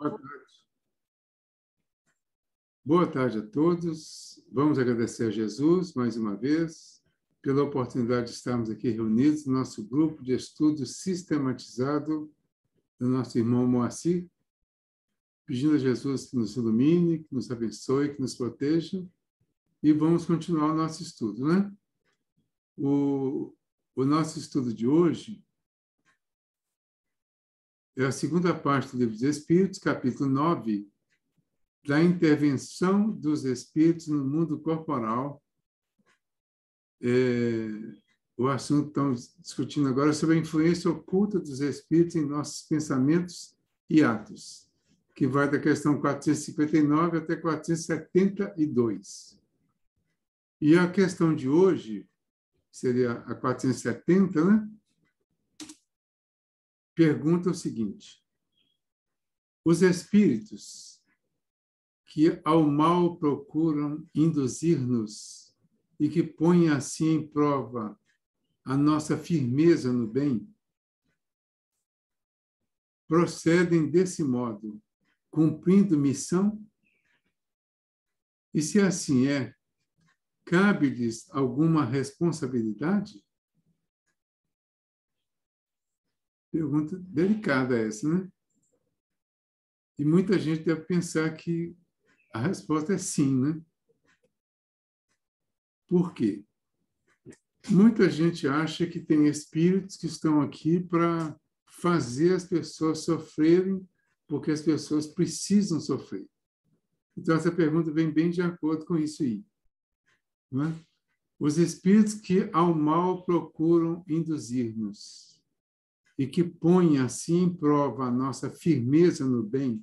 Boa tarde. Boa tarde a todos. Vamos agradecer a Jesus mais uma vez pela oportunidade de estarmos aqui reunidos no nosso grupo de estudo sistematizado do nosso irmão Moacir, pedindo a Jesus que nos ilumine, que nos abençoe, que nos proteja, e vamos continuar o nosso estudo, né? O nosso estudo de hoje é a segunda parte do Livro dos Espíritos, capítulo 9, da intervenção dos espíritos no mundo corporal. O assunto que estamos discutindo agora é sobre a influência oculta dos espíritos em nossos pensamentos e atos, que vai da questão 459 até 472. E a questão de hoje, seria a 470, né? Pergunta o seguinte: os espíritos que ao mal procuram induzir-nos e que põem assim em prova a nossa firmeza no bem, procedem desse modo, cumprindo missão? E se assim é, cabe-lhes alguma responsabilidade? Pergunta delicada essa, né? E muita gente deve pensar que a resposta é sim, né? Por quê? Muita gente acha que tem espíritos que estão aqui para fazer as pessoas sofrerem, porque as pessoas precisam sofrer. Então, essa pergunta vem bem de acordo com isso aí. Não é? Os espíritos que ao mal procuram induzir-nos e que põem assim em prova a nossa firmeza no bem.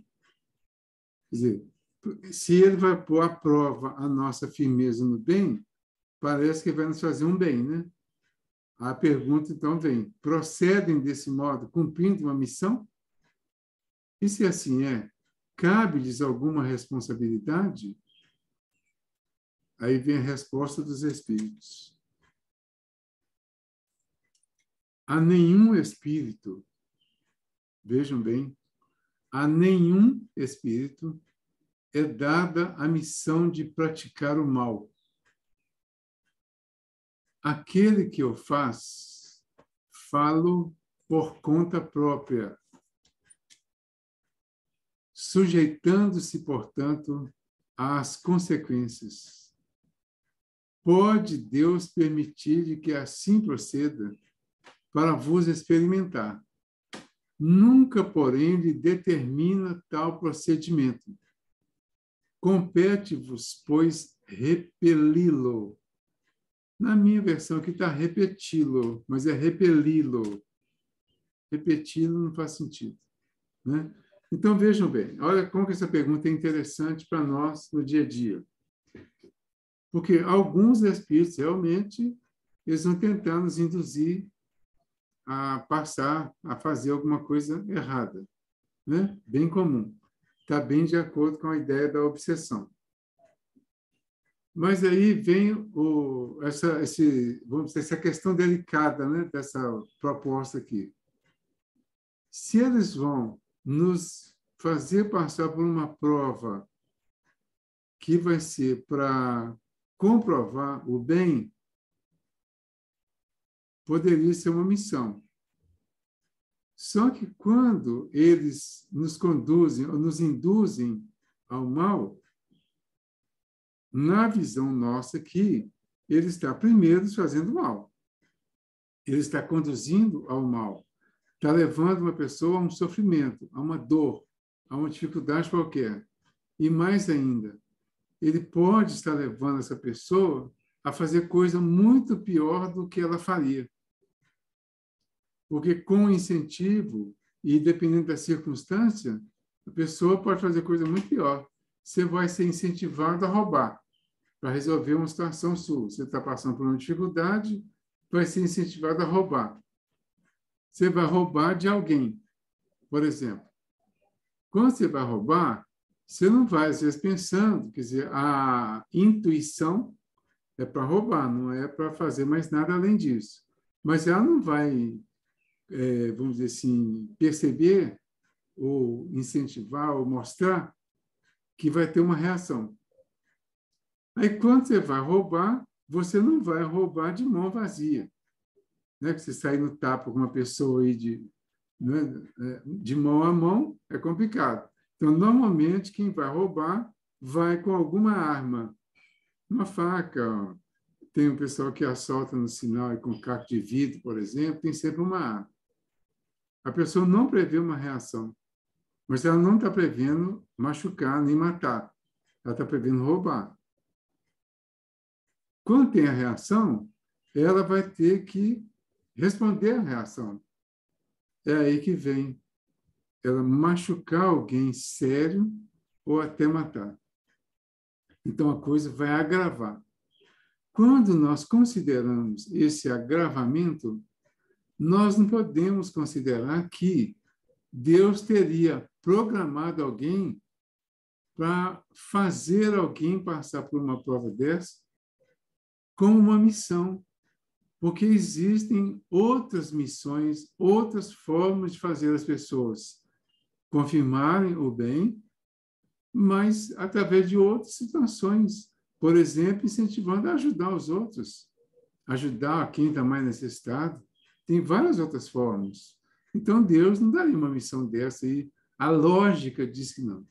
Quer dizer, se ele vai pôr à prova a nossa firmeza no bem, parece que vai nos fazer um bem, né? A pergunta, então, vem: procedem desse modo, cumprindo uma missão? E se assim é, cabe-lhes alguma responsabilidade? Aí vem a resposta dos espíritos. A nenhum espírito, vejam bem, a nenhum espírito é dada a missão de praticar o mal. Aquele que o faz, falo por conta própria, sujeitando-se, portanto, às consequências. Pode Deus permitir que assim proceda para vos experimentar. Nunca, porém, lhe determina tal procedimento. Compete-vos, pois, repeli-lo. Na minha versão aqui está repeti-lo, mas é repeli-lo. Repeti-lo não faz sentido, né? Então, vejam bem, olha como que essa pergunta é interessante para nós no dia a dia. Porque alguns espíritos, realmente, eles vão tentar nos induzir a passar, a fazer alguma coisa errada, né? Bem comum. Está bem de acordo com a ideia da obsessão. Mas aí vem vamos dizer, essa questão delicada, né, dessa proposta aqui. Se eles vão nos fazer passar por uma prova que vai ser para comprovar o bem, poderia ser uma missão. Só que quando eles nos conduzem ou nos induzem ao mal, na visão nossa aqui, ele está primeiro fazendo mal. Ele está conduzindo ao mal. Está levando uma pessoa a um sofrimento, a uma dor, a uma dificuldade qualquer. E mais ainda, ele pode estar levando essa pessoa a fazer coisa muito pior do que ela faria. Porque com incentivo, e dependendo da circunstância, a pessoa pode fazer coisa muito pior. Você vai ser incentivado a roubar para resolver uma situação sua. Você está passando por uma dificuldade, vai ser incentivado a roubar. Você vai roubar de alguém, por exemplo. Quando você vai roubar, você não vai, às vezes, pensando, quer dizer, a intuição é para roubar, não é para fazer mais nada além disso. Mas ela não vai, vamos dizer assim, perceber ou incentivar, ou mostrar que vai ter uma reação. Aí, quando você vai roubar, você não vai roubar de mão vazia. Né? Que você sair no tapa com uma pessoa aí de mão a mão, é complicado. Então, normalmente, quem vai roubar vai com alguma arma. Uma faca, tem um pessoal que assalta no sinal e com caco de vidro, por exemplo, tem sempre uma arma. A pessoa não prevê uma reação, mas ela não está prevendo machucar nem matar. Ela está prevendo roubar. Quando tem a reação, ela vai ter que responder à reação. É aí que vem ela machucar alguém sério ou até matar. Então, a coisa vai agravar. Quando nós consideramos esse agravamento, nós não podemos considerar que Deus teria programado alguém para fazer alguém passar por uma prova dessa como uma missão, porque existem outras missões, outras formas de fazer as pessoas confirmarem o bem, mas através de outras situações. Por exemplo, incentivando a ajudar os outros, ajudar quem está mais necessitado. Tem várias outras formas. Então, Deus não daria uma missão dessa e a lógica diz que não.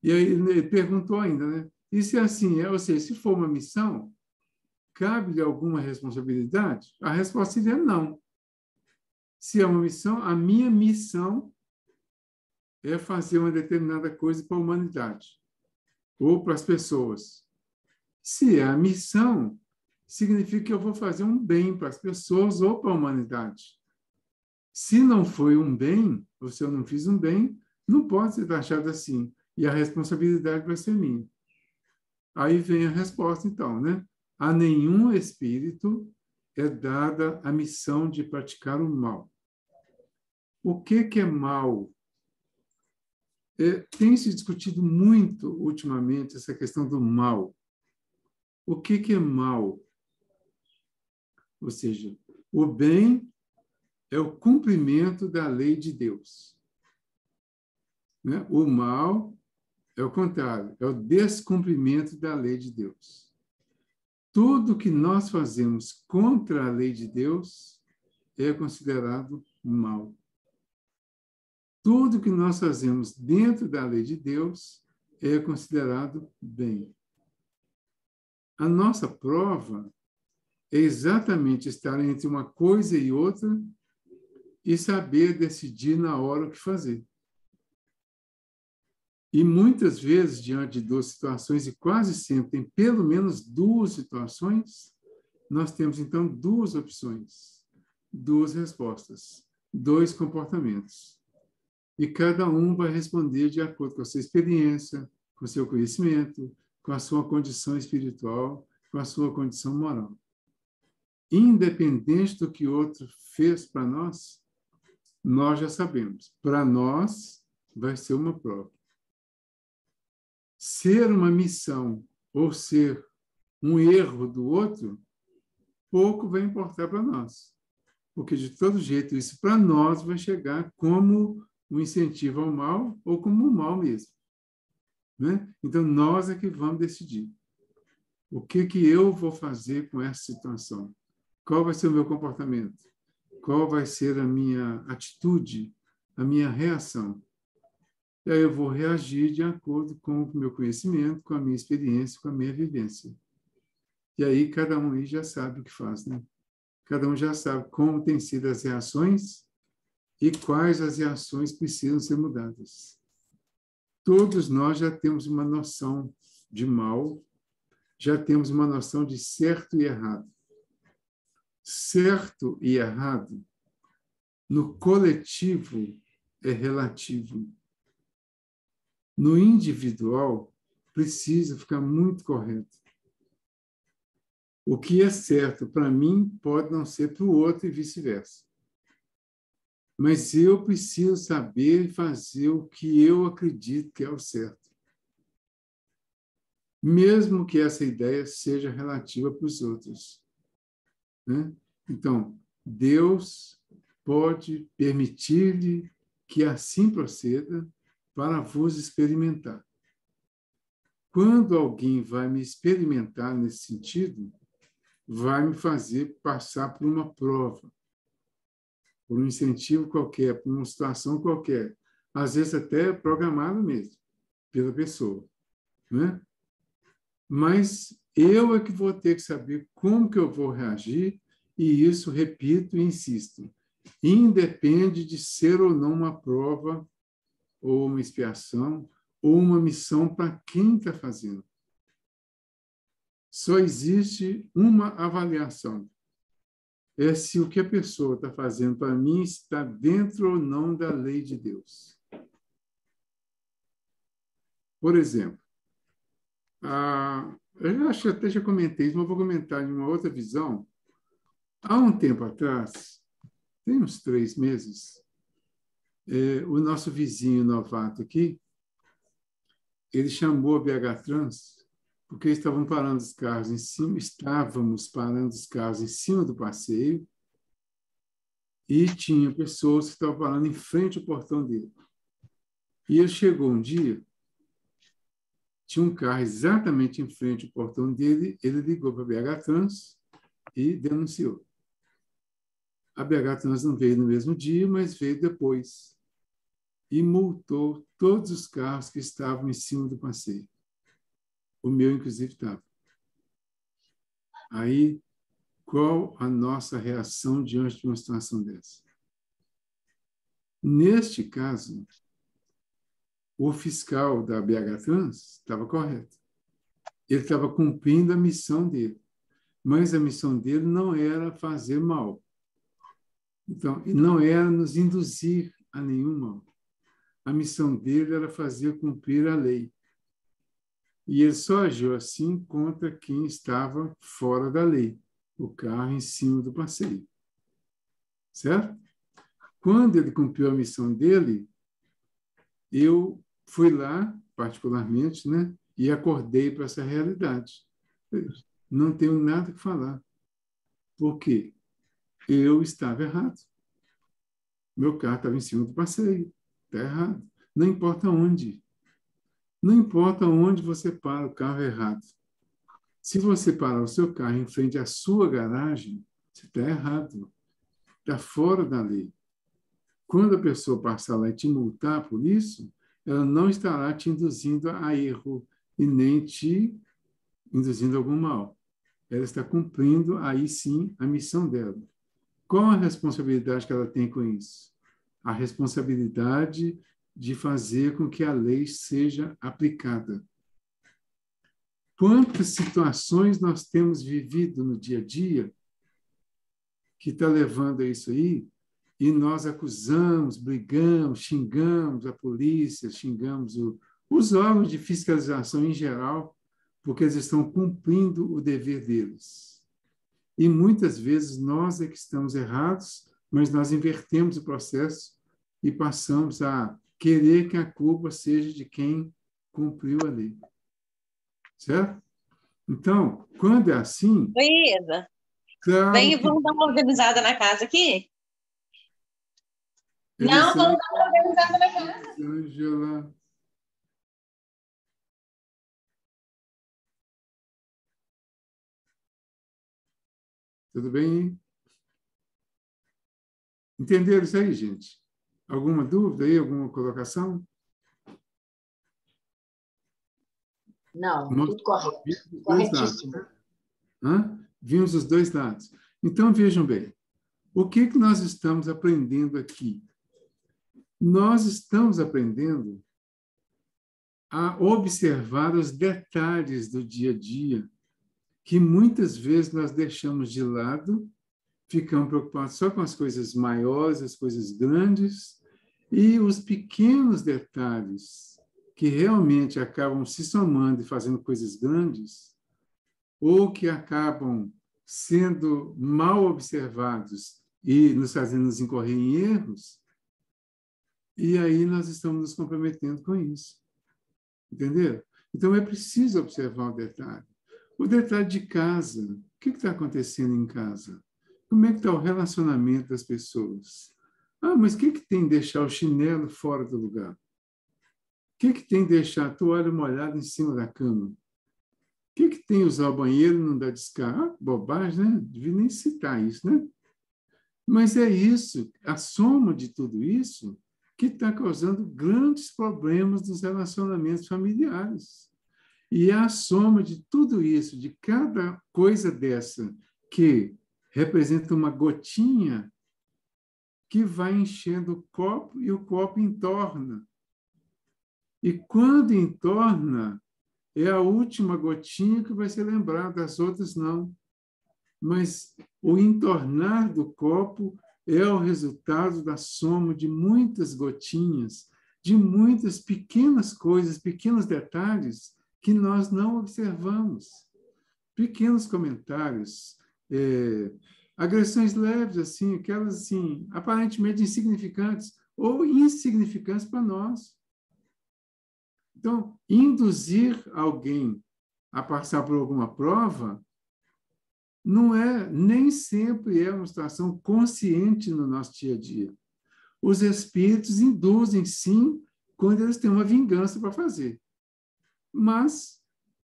E aí ele perguntou ainda, né? E se assim é, ou seja, se for uma missão, cabe-lhe alguma responsabilidade? A resposta seria não. Se é uma missão, a minha missão é fazer uma determinada coisa para a humanidade ou para as pessoas. Se é a missão, significa que eu vou fazer um bem para as pessoas ou para a humanidade. Se não foi um bem, ou se eu não fiz um bem, não pode ser taxado assim. E a responsabilidade vai ser minha. Aí vem a resposta, então, né? A nenhum espírito é dada a missão de praticar o mal. O que é mal? Tem se discutido muito ultimamente essa questão do mal. O que é mal? Ou seja, o bem é o cumprimento da lei de Deus. Né? O mal é o contrário, é o descumprimento da lei de Deus. Tudo que nós fazemos contra a lei de Deus é considerado mal. Tudo que nós fazemos dentro da lei de Deus é considerado bem. A nossa prova é exatamente estar entre uma coisa e outra e saber decidir na hora o que fazer. E muitas vezes, diante de duas situações, e quase sempre tem pelo menos duas situações, nós temos, então, duas opções, duas respostas, dois comportamentos. E cada um vai responder de acordo com a sua experiência, com o seu conhecimento, com a sua condição espiritual, com a sua condição moral. Independente do que o outro fez para nós já sabemos. Para nós, vai ser uma prova. Ser uma missão ou ser um erro do outro, pouco vai importar para nós. Porque, de todo jeito, isso para nós vai chegar como um incentivo ao mal ou como um mal mesmo. Né? Então, nós é que vamos decidir. O que eu vou fazer com essa situação? Qual vai ser o meu comportamento? Qual vai ser a minha atitude, a minha reação? E aí eu vou reagir de acordo com o meu conhecimento, com a minha experiência, com a minha vivência. E aí cada um aí já sabe o que faz, né? Cada um já sabe como têm sido as reações e quais as reações precisam ser mudadas. Todos nós já temos uma noção de mal, já temos uma noção de certo e errado. Certo e errado, no coletivo, é relativo. No individual, precisa ficar muito correto. O que é certo para mim pode não ser para o outro e vice-versa. Mas eu preciso saber e fazer o que eu acredito que é o certo. Mesmo que essa ideia seja relativa para os outros. Né? Então, Deus pode permitir-lhe que assim proceda para vos experimentar. Quando alguém vai me experimentar nesse sentido, vai me fazer passar por uma prova, por um incentivo qualquer, por uma situação qualquer, às vezes até programado mesmo, pela pessoa, né? Mas eu é que vou ter que saber como que eu vou reagir, e isso, repito e insisto, independe de ser ou não uma prova, ou uma expiação, ou uma missão para quem está fazendo. Só existe uma avaliação. É se o que a pessoa está fazendo para mim está dentro ou não da lei de Deus. Por exemplo, eu acho que até já comentei isso, mas vou comentar em uma outra visão. Há um tempo atrás, tem uns 3 meses, o nosso vizinho novato aqui, ele chamou a BH Trans, porque estavam parando os carros em cima, estávamos parando os carros em cima do passeio, e tinha pessoas que estavam parando em frente ao portão dele. E ele chegou um dia, tinha um carro exatamente em frente ao portão dele, ele ligou para a BH Trans e denunciou. A BH Trans não veio no mesmo dia, mas veio depois e multou todos os carros que estavam em cima do passeio. O meu, inclusive, estava. Aí, qual a nossa reação diante de uma situação dessa? Neste caso, o fiscal da BH Trans estava correto. Ele estava cumprindo a missão dele. Mas a missão dele não era fazer mal. Então, não era nos induzir a nenhum mal. A missão dele era fazer cumprir a lei. E ele só agiu assim contra quem estava fora da lei, o carro em cima do passeio. Certo? Quando ele cumpriu a missão dele, eu fui lá, particularmente, né, e acordei para essa realidade. Não tenho nada que falar. Por quê? Eu estava errado. Meu carro estava em cima do passeio. Está errado. Não importa onde. Não importa onde você para o carro errado. Se você parar o seu carro em frente à sua garagem, você está errado. Está fora da lei. Quando a pessoa passar lá e te multar por isso, ela não estará te induzindo a erro e nem te induzindo a algum mal. Ela está cumprindo, aí sim, a missão dela. Qual a responsabilidade que ela tem com isso? A responsabilidade de fazer com que a lei seja aplicada. Quantas situações nós temos vivido no dia a dia que está levando a isso aí, e nós acusamos, brigamos, xingamos a polícia, xingamos os órgãos de fiscalização em geral, porque eles estão cumprindo o dever deles. E muitas vezes nós é que estamos errados, mas nós invertemos o processo e passamos a querer que a culpa seja de quem cumpriu a lei. Certo? Então, quando é assim... Oi, Isa. Claro que... Vamos dar uma organizada na casa aqui? Não, Elisângela, vamos dar uma organizada na casa. Elisângela... Tudo bem? Entenderam isso aí, gente? Alguma dúvida aí? Alguma colocação? Não, tudo correto. Corretíssimo. Corretíssimo. Vimos os dois lados. Então, vejam bem. O que nós estamos aprendendo aqui? Nós estamos aprendendo a observar os detalhes do dia a dia, que muitas vezes nós deixamos de lado, ficamos preocupados só com as coisas maiores, as coisas grandes, e os pequenos detalhes que realmente acabam se somando e fazendo coisas grandes, ou que acabam sendo mal observados e nos fazendo nos incorrer em erros, e aí nós estamos nos comprometendo com isso. Entenderam? Então, é preciso observar o detalhe. O detalhe de casa. O que está acontecendo em casa? Como é que está o relacionamento das pessoas? Ah, mas o que tem deixar o chinelo fora do lugar? O que tem deixar a toalha molhada em cima da cama? O que tem usar o banheiro e não dar descarga? Ah, bobagem, né? Devia nem citar isso, né? Mas é isso, a soma de tudo isso que está causando grandes problemas nos relacionamentos familiares. E é a soma de tudo isso, de cada coisa dessa, que representa uma gotinha que vai enchendo o copo e o copo entorna. E quando entorna, é a última gotinha que vai ser lembrada, as outras não. Mas o entornar do copo é o resultado da soma de muitas gotinhas, de muitas pequenas coisas, pequenos detalhes que nós não observamos. Pequenos comentários, agressões leves, assim, aquelas assim, aparentemente insignificantes ou insignificantes para nós. Então, induzir alguém a passar por alguma prova não é, nem sempre é uma situação consciente no nosso dia a dia. Os espíritos induzem, sim, quando eles têm uma vingança para fazer. Mas,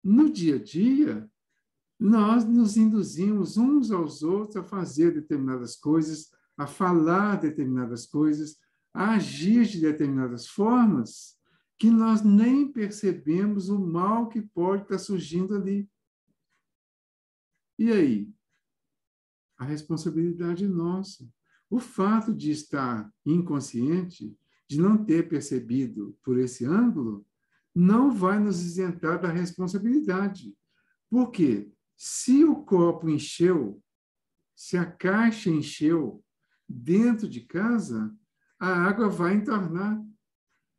no dia a dia, nós nos induzimos uns aos outros a fazer determinadas coisas, a falar determinadas coisas, a agir de determinadas formas, que nós nem percebemos o mal que pode estar surgindo ali. E aí? A responsabilidade é nossa. O fato de estar inconsciente, de não ter percebido por esse ângulo, não vai nos isentar da responsabilidade. Por quê? Se o copo encheu, se a caixa encheu dentro de casa, a água vai entornar.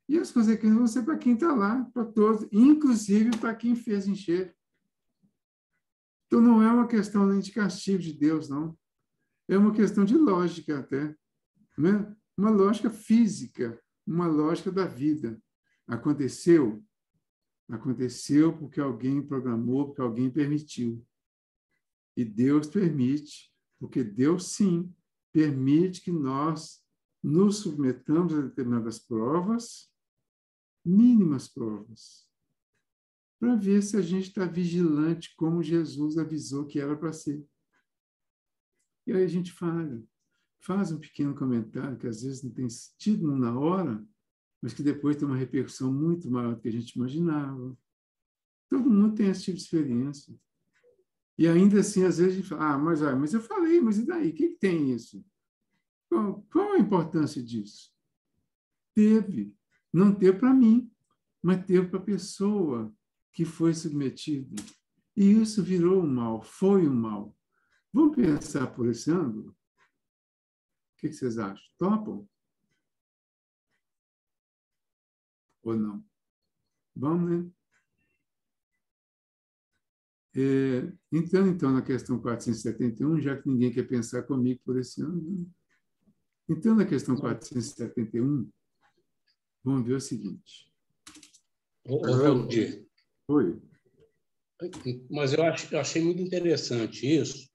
E as consequências vão ser para quem está lá, para todos, inclusive para quem fez encher. Então, não é uma questão nem de castigo de Deus, não. É uma questão de lógica até, né? Uma lógica física, uma lógica da vida. Aconteceu? Aconteceu porque alguém programou, porque alguém permitiu. E Deus permite, porque Deus, sim, permite que nós nos submetamos a determinadas provas, mínimas provas, para ver se a gente está vigilante como Jesus avisou que era para ser. E aí a gente faz um pequeno comentário que às vezes não tem sentido na hora, mas que depois tem uma repercussão muito maior do que a gente imaginava. Todo mundo tem esse tipo de experiência. E ainda assim, às vezes, a gente fala, mas eu falei, mas e daí? O que tem isso? Qual a importância disso? Teve. Não teve para mim, mas teve para a pessoa que foi submetida. E isso virou um mal, foi um mal. Vamos pensar por esse ângulo? O que vocês acham? Topam? Ou não? Vamos, né? Então, na questão 471, já que ninguém quer pensar comigo por esse ângulo, então, na questão 471, vamos ver o seguinte. Valdir. Oi. Mas eu achei muito interessante isso,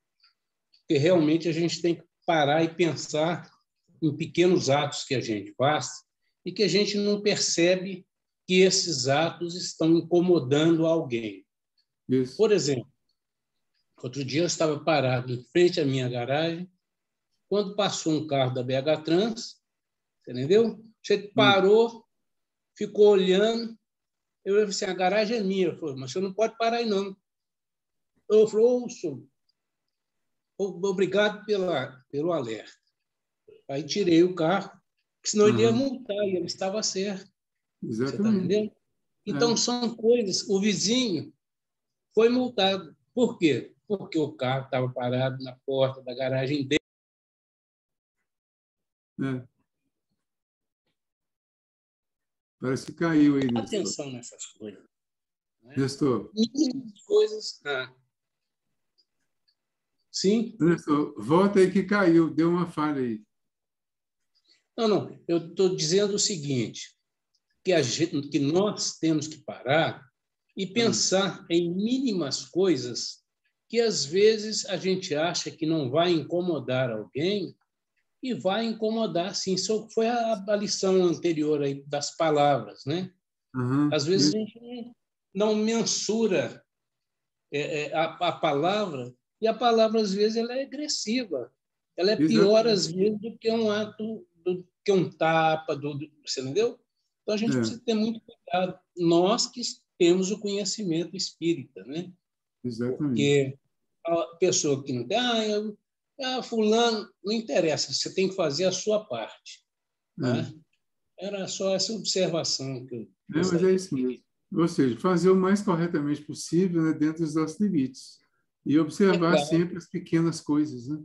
porque realmente a gente tem que parar e pensar em pequenos atos que a gente faz e que a gente não percebe que esses atos estão incomodando alguém. Isso. Por exemplo, outro dia eu estava parado em frente à minha garagem, quando passou um carro da BH Trans, entendeu? Você parou, ficou olhando, eu falei assim, a garagem é minha. Eu falei, mas você não pode parar aí, não. Eu falei, senhor, obrigado pelo alerta. Aí tirei o carro, senão ele ia multar, e ele estava certo. Exatamente. Você está entendendo? Então, são coisas... O vizinho foi multado. Por quê? Porque o carro estava parado na porta da garagem dele. Parece que caiu aí, Nestor. Atenção nessas coisas. Né? Nestor. Mínimas coisas... Sim? Nestor, volta aí que caiu, deu uma falha aí. Não. Eu estou dizendo o seguinte, que nós temos que parar e pensar em mínimas coisas que, às vezes, a gente acha que não vai incomodar alguém, e vai incomodar, sim. Isso foi a lição anterior aí das palavras, né? Às vezes a gente não mensura a palavra, e a palavra, às vezes, ela é agressiva. Ela é pior, às vezes, do que um ato, do que um tapa, você entendeu? Então, a gente precisa ter muito cuidado. Nós que temos o conhecimento espírita, né? Exatamente. Porque a pessoa que não tem, fulano, não interessa, você tem que fazer a sua parte. Né? Era só essa observação que eu Mas é isso mesmo. Ou seja, fazer o mais corretamente possível, né, dentro dos nossos limites. E observar sempre as pequenas coisas. Né?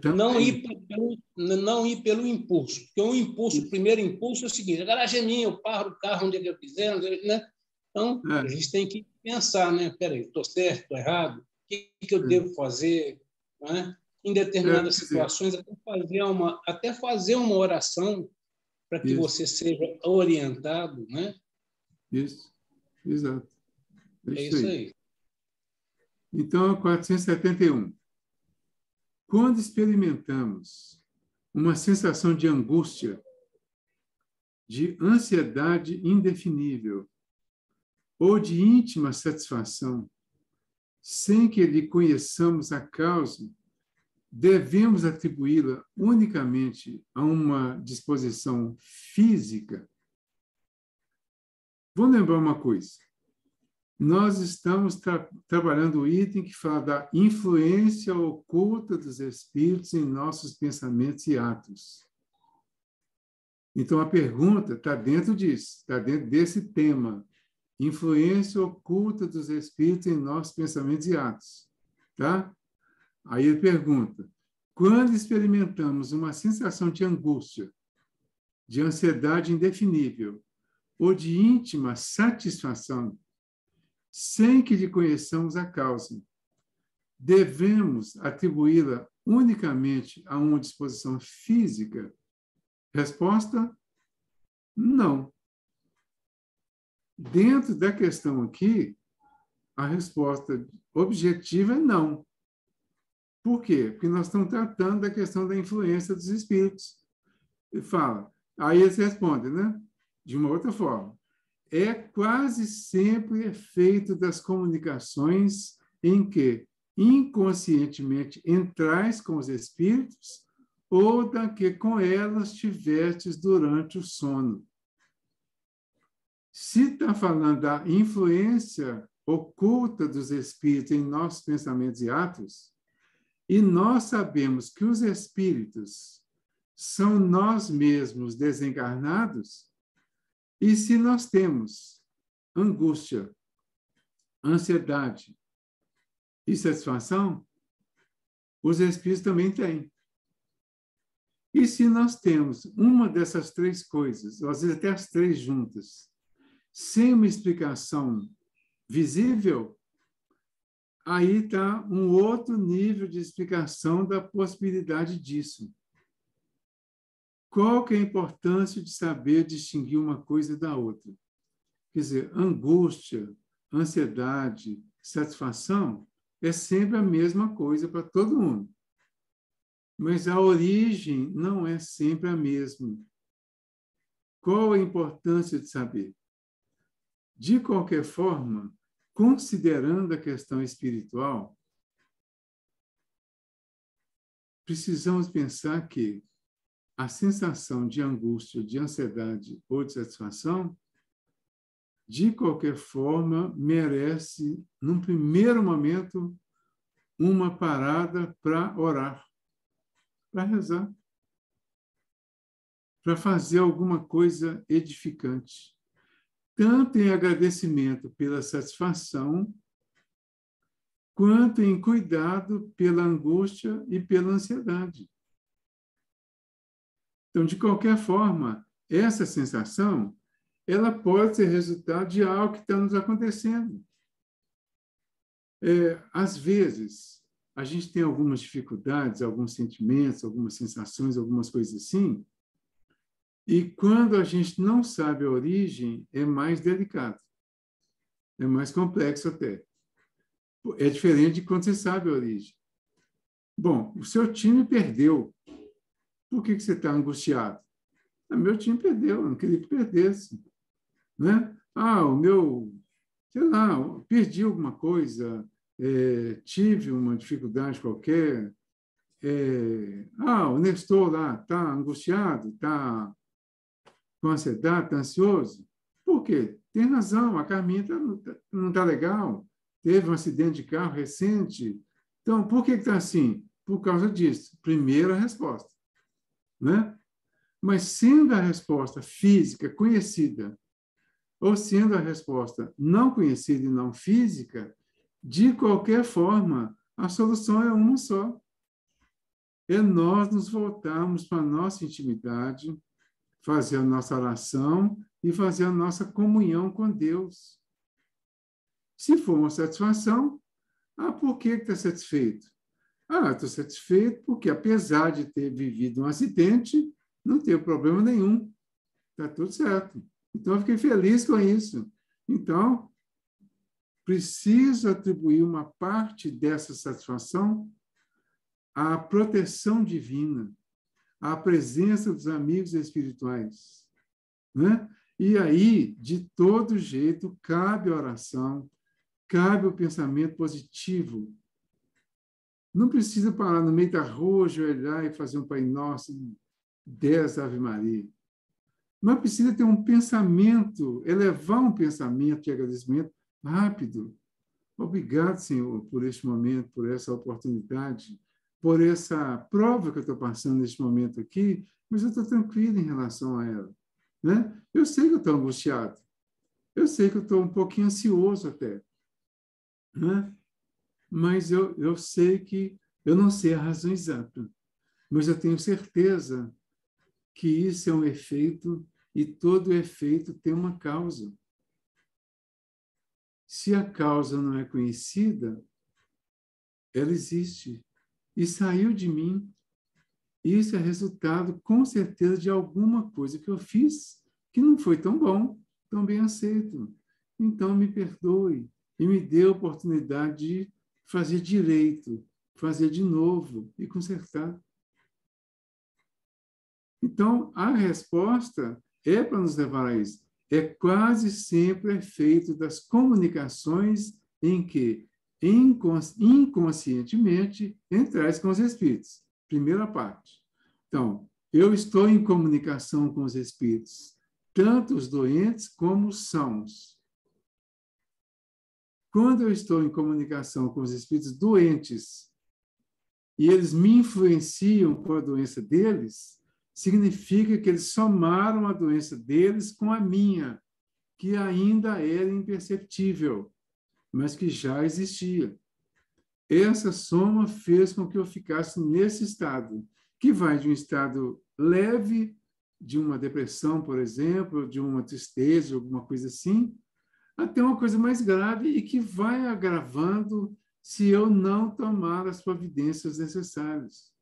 Não ir pelo impulso. Porque o primeiro impulso é o seguinte: a garagem é minha, eu paro o carro onde eu quiser. Né? Então, a gente tem que pensar, né? Peraí, estou certo, estou errado? O que eu devo fazer? Né? Em determinadas situações, até fazer uma oração para que você seja orientado, né? Isso, exato. É isso aí. Então, 471. Quando experimentamos uma sensação de angústia, de ansiedade indefinível ou de íntima satisfação, sem que lhe conheçamos a causa, devemos atribuí-la unicamente a uma disposição física? Vou lembrar uma coisa. Nós estamos trabalhando o item que fala da influência oculta dos espíritos em nossos pensamentos e atos. Então, a pergunta está dentro disso, está dentro desse tema. Influência oculta dos espíritos em nossos pensamentos e atos. Tá? Aí ele pergunta, quando experimentamos uma sensação de angústia, de ansiedade indefinível ou de íntima satisfação, sem que lhe conheçamos a causa, devemos atribuí-la unicamente a uma disposição física? Resposta: não. Dentro da questão aqui, a resposta objetiva é não. Por quê? Porque nós estamos tratando da questão da influência dos espíritos. Ele fala, aí eles respondem, né? De uma outra forma. É quase sempre efeito das comunicações em que inconscientemente entrais com os espíritos ou da que com elas tivestes durante o sono. Se está falando da influência oculta dos espíritos em nossos pensamentos e atos, e nós sabemos que os espíritos são nós mesmos desencarnados, e se nós temos angústia, ansiedade e satisfação, os espíritos também têm. E se nós temos uma dessas três coisas, ou às vezes até as três juntas, sem uma explicação visível, aí está um outro nível de explicação da possibilidade disso. Qual que é a importância de saber distinguir uma coisa da outra? Quer dizer, angústia, ansiedade, satisfação é sempre a mesma coisa para todo mundo. Mas a origem não é sempre a mesma. Qual a importância de saber? De qualquer forma, considerando a questão espiritual, precisamos pensar que a sensação de angústia, de ansiedade ou de satisfação, de qualquer forma, merece, num primeiro momento, uma parada para orar, para rezar, para fazer alguma coisa edificante, tanto em agradecimento pela satisfação, quanto em cuidado pela angústia e pela ansiedade. Então, de qualquer forma, essa sensação, ela pode ser resultado de algo que está nos acontecendo. Às vezes, a gente tem algumas dificuldades, alguns sentimentos, algumas sensações, algumas coisas assim, e quando a gente não sabe a origem, é mais delicado. É mais complexo até. É diferente de quando você sabe a origem. Bom, o seu time perdeu. Por que você está angustiado? Meu time perdeu, eu não queria que perdesse. Né? O meu, sei lá, perdi alguma coisa, tive uma dificuldade qualquer. O Nestor lá está angustiado, está com ansiedade, está ansioso. Por quê? Tem razão, a Carminha não está legal, teve um acidente de carro recente. Então, por que está assim? Por causa disso. Primeira resposta. Né? Mas sendo a resposta física conhecida, ou sendo a resposta não conhecida e não física, de qualquer forma, a solução é uma só. É nós nos voltarmos para a nossa intimidade, fazer a nossa oração e fazer a nossa comunhão com Deus. Se for uma satisfação, por que está satisfeito? Estou satisfeito porque, apesar de ter vivido um acidente, não teve problema nenhum. Está tudo certo. Então, eu fiquei feliz com isso. Então, preciso atribuir uma parte dessa satisfação à proteção divina, à presença dos amigos espirituais. Né? E aí, de todo jeito, cabe a oração, cabe o pensamento positivo. Não precisa parar no meio da rua, ajoelhar e fazer um Pai Nosso, 10 Ave Maria. Mas precisa ter um pensamento, elevar um pensamento de agradecimento rápido. Obrigado, Senhor, por este momento, por essa oportunidade, por essa prova que eu estou passando neste momento aqui, mas eu estou tranquilo em relação a ela. Né? Eu sei que eu estou angustiado. Eu sei que eu estou um pouquinho ansioso até. Né? Mas eu sei que eu não sei a razão exata, mas eu tenho certeza que isso é um efeito e todo efeito tem uma causa. Se a causa não é conhecida, ela existe e saiu de mim. Isso é resultado, com certeza, de alguma coisa que eu fiz que não foi tão bom, tão bem aceito. Então, me perdoe e me dê a oportunidade de fazer direito, fazer de novo e consertar. Então, a resposta é para nos levar a isso. É quase sempre efeito das comunicações em que, inconscientemente, entrais com os espíritos. Primeira parte. Então, eu estou em comunicação com os espíritos, tanto os doentes como os sãos. Quando eu estou em comunicação com os espíritos doentes e eles me influenciam com a doença deles, significa que eles somaram a doença deles com a minha, que ainda era imperceptível, mas que já existia. Essa soma fez com que eu ficasse nesse estado, que vai de um estado leve, de uma depressão, por exemplo, de uma tristeza, alguma coisa assim, até uma coisa mais grave e que vai agravando se eu não tomar as providências necessárias.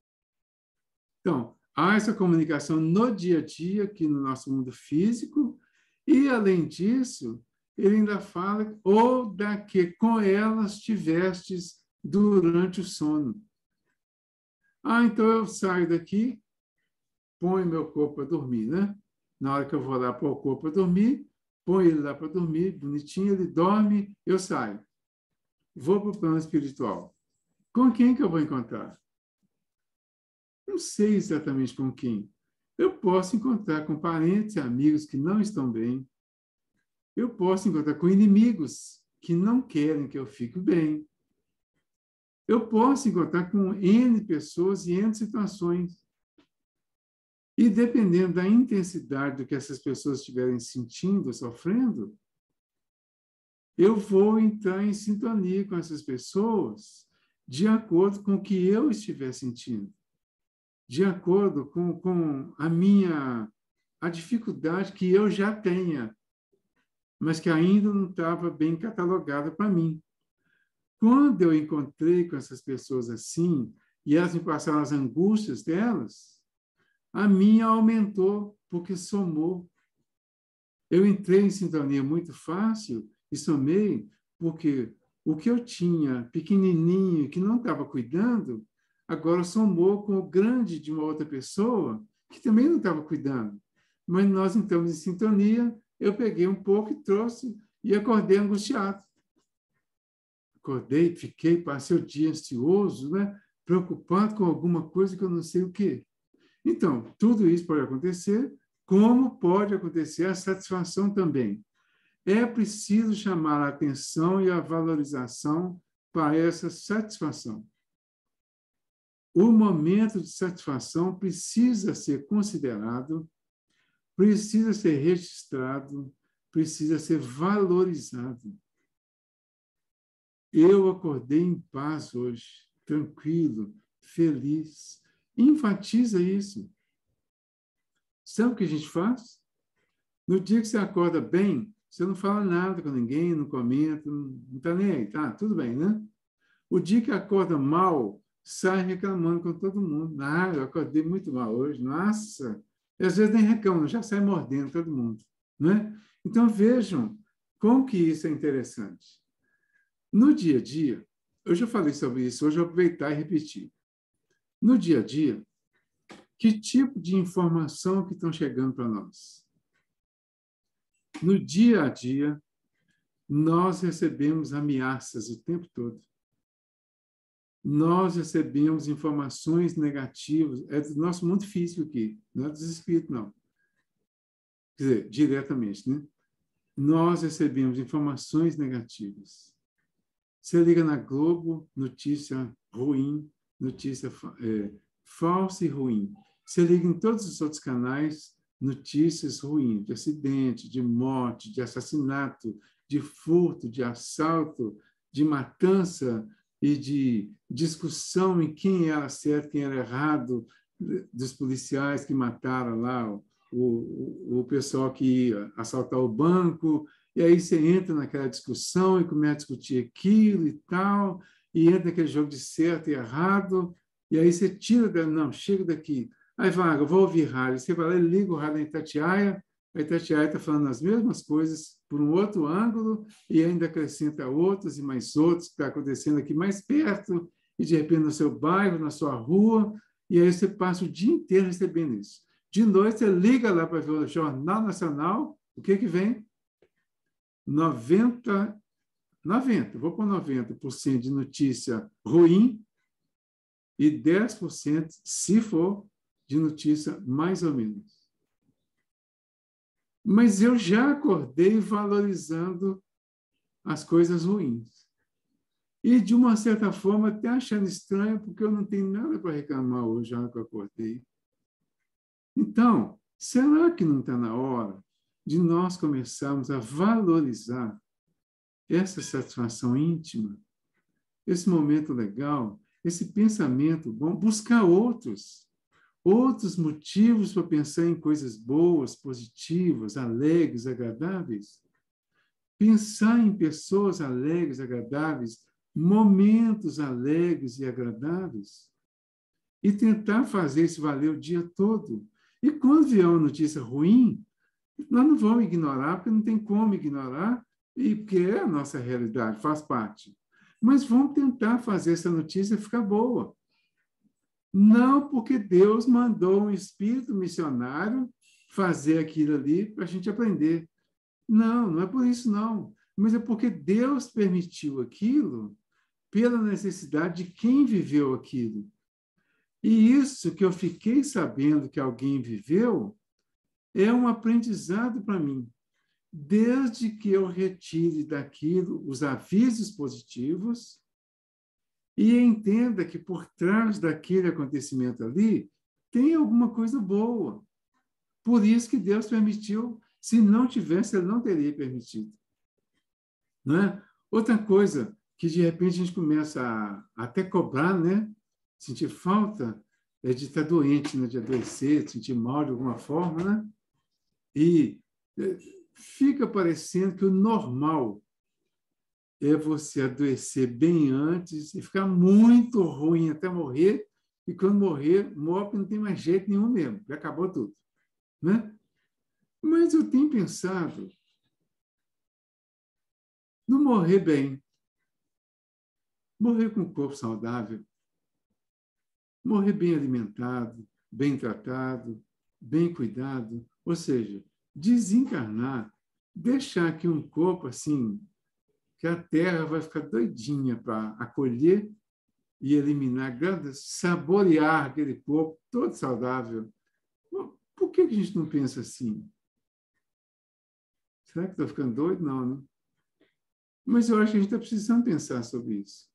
Então, há essa comunicação no dia a dia, aqui no nosso mundo físico, e, além disso, ele ainda fala, ou da que com elas tivestes durante o sono. Então eu saio daqui, ponho meu corpo para dormir, né? Na hora que eu vou lá pôr o corpo para dormir, ponho ele lá para dormir, bonitinho, ele dorme, eu saio. Vou para o plano espiritual. Com quem que eu vou encontrar? Não sei exatamente com quem. Eu posso encontrar com parentes e amigos que não estão bem. Eu posso encontrar com inimigos que não querem que eu fique bem. Eu posso encontrar com N pessoas e N situações. E dependendo da intensidade do que essas pessoas estiverem sentindo, sofrendo, eu vou entrar em sintonia com essas pessoas de acordo com o que eu estiver sentindo, de acordo com a dificuldade que eu já tenha, mas que ainda não estava bem catalogada para mim. Quando eu encontrei com essas pessoas assim, e elas me passaram as angústias delas, a minha aumentou, porque somou. Eu entrei em sintonia muito fácil e somei, porque o que eu tinha pequenininho, que não estava cuidando, agora somou com o grande de uma outra pessoa que também não estava cuidando. Mas nós entramos em sintonia, eu peguei um pouco e trouxe e acordei angustiado. Acordei, passei o dia ansioso, né? Preocupado com alguma coisa que eu não sei o quê. Então, tudo isso pode acontecer, como pode acontecer a satisfação também. É preciso chamar a atenção e a valorização para essa satisfação. O momento de satisfação precisa ser considerado, precisa ser registrado, precisa ser valorizado. Eu acordei em paz hoje, tranquilo, feliz. Enfatiza isso. Sabe o que a gente faz? No dia que você acorda bem, você não fala nada com ninguém, não comenta, não está nem aí, tá? Tudo bem, né? O dia que acorda mal, sai reclamando com todo mundo. Ah, eu acordei muito mal hoje, nossa. E às vezes nem reclama, já sai mordendo todo mundo, né? Então vejam como que isso é interessante. No dia a dia, eu já falei sobre isso, hoje eu vou aproveitar e repetir. No dia a dia, que tipo de informação que estão chegando para nós? No dia a dia, nós recebemos ameaças o tempo todo. Nós recebemos informações negativas, é do nosso mundo físico aqui, não é dos espíritos, não. Quer dizer, diretamente, né? Nós recebemos informações negativas. Você liga na Globo, notícia ruim, notícia falsa e ruim. Você liga em todos os outros canais, notícias ruins, de acidente, de morte, de assassinato, de furto, de assalto, de matança e de discussão em quem era certo, quem era errado, dos policiais que mataram lá o pessoal que ia assaltar o banco. E aí você entra naquela discussão e começa a discutir aquilo e tal, e entra naquele jogo de certo e errado, e aí você tira, não, chega daqui. Aí vai, eu vou ouvir rádio. Você vai lá e liga o rádio na Itatiaia, a Itatiaia está falando as mesmas coisas por um outro ângulo e ainda acrescenta outros e mais outros que está acontecendo aqui mais perto, e de repente no seu bairro, na sua rua, e aí você passa o dia inteiro recebendo isso. De noite você liga lá para ver o Jornal Nacional, o que vem? 90, vou pôr 90% de notícia ruim e 10%, se for, de notícia mais ou menos. Mas eu já acordei valorizando as coisas ruins. E, de uma certa forma, até achando estranho, porque eu não tenho nada para reclamar hoje, já que eu acordei. Então, será que não está na hora de nós começarmos a valorizar essa satisfação íntima, esse momento legal, esse pensamento bom, buscar outros motivos para pensar em coisas boas, positivas, alegres, agradáveis? Pensar em pessoas alegres, agradáveis, momentos alegres e agradáveis, e tentar fazer isso valer o dia todo. E quando vier uma notícia ruim, nós não vamos ignorar, porque não tem como ignorar, e porque é a nossa realidade, faz parte. Mas vamos tentar fazer essa notícia ficar boa. Não porque Deus mandou um espírito missionário fazer aquilo ali para a gente aprender. Não, não é por isso, não. Mas é porque Deus permitiu aquilo pela necessidade de quem viveu aquilo. E isso que eu fiquei sabendo que alguém viveu é um aprendizado para mim. Desde que eu retire daquilo os avisos positivos e entenda que por trás daquele acontecimento ali tem alguma coisa boa. Por isso que Deus permitiu. Se não tivesse, Ele não teria permitido. Não é? Outra coisa que, de repente, a gente começa a até cobrar, né? Sentir falta é de estar doente, né? De adoecer, de sentir mal de alguma forma, né? E fica parecendo que o normal é você adoecer bem antes e ficar muito ruim até morrer, e quando morrer, morre não tem mais jeito nenhum mesmo, já acabou tudo. Né? Mas eu tenho pensado no morrer bem, morrer com o corpo saudável, Morrer bem alimentado, bem tratado, bem cuidado, ou seja, desencarnar, deixar aqui um corpo assim, que a Terra vai ficar doidinha para acolher e eliminar, saborear aquele corpo todo saudável. Por que a gente não pensa assim? Será que estou ficando doido? Não, né? Mas eu acho que a gente está precisando pensar sobre isso.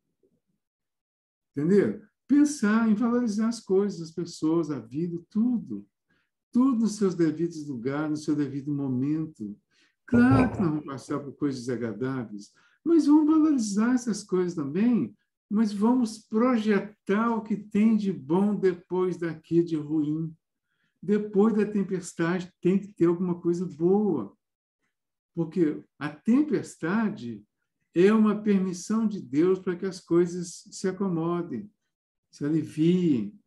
Entendeu? Pensar em valorizar as coisas, as pessoas, a vida, tudo. Tudo nos seus devidos lugares, no seu devido momento. Claro que nós vamos passar por coisas desagradáveis, mas vamos valorizar essas coisas também, mas vamos projetar o que tem de bom depois daqui de ruim. Depois da tempestade tem que ter alguma coisa boa. Porque a tempestade é uma permissão de Deus para que as coisas se acomodem, se aliviem,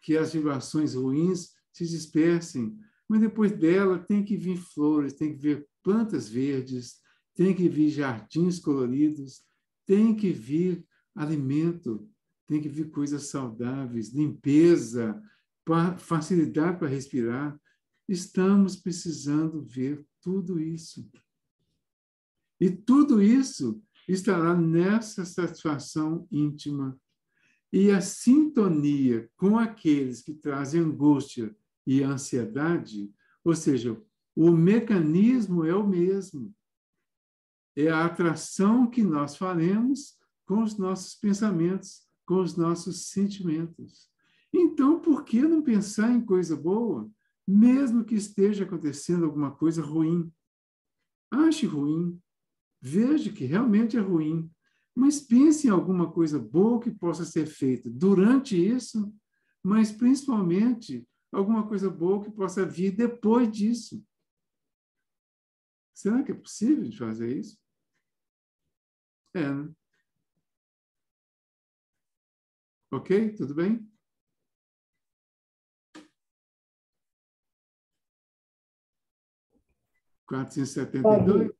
que as vibrações ruins se dispersem. Mas depois dela tem que vir flores, tem que vir plantas verdes, tem que vir jardins coloridos, tem que vir alimento, tem que vir coisas saudáveis, limpeza, facilidade para respirar. Estamos precisando ver tudo isso. E tudo isso estará nessa satisfação íntima. E a sintonia com aqueles que trazem angústia e ansiedade, ou seja, o mecanismo é o mesmo. É a atração que nós faremos com os nossos pensamentos, com os nossos sentimentos. Então, por que não pensar em coisa boa, mesmo que esteja acontecendo alguma coisa ruim? Ache ruim, veja que realmente é ruim, mas pense em alguma coisa boa que possa ser feita durante isso, mas principalmente alguma coisa boa que possa vir depois disso. Será que é possível de fazer isso? É, né? Ok? Tudo bem? Davi,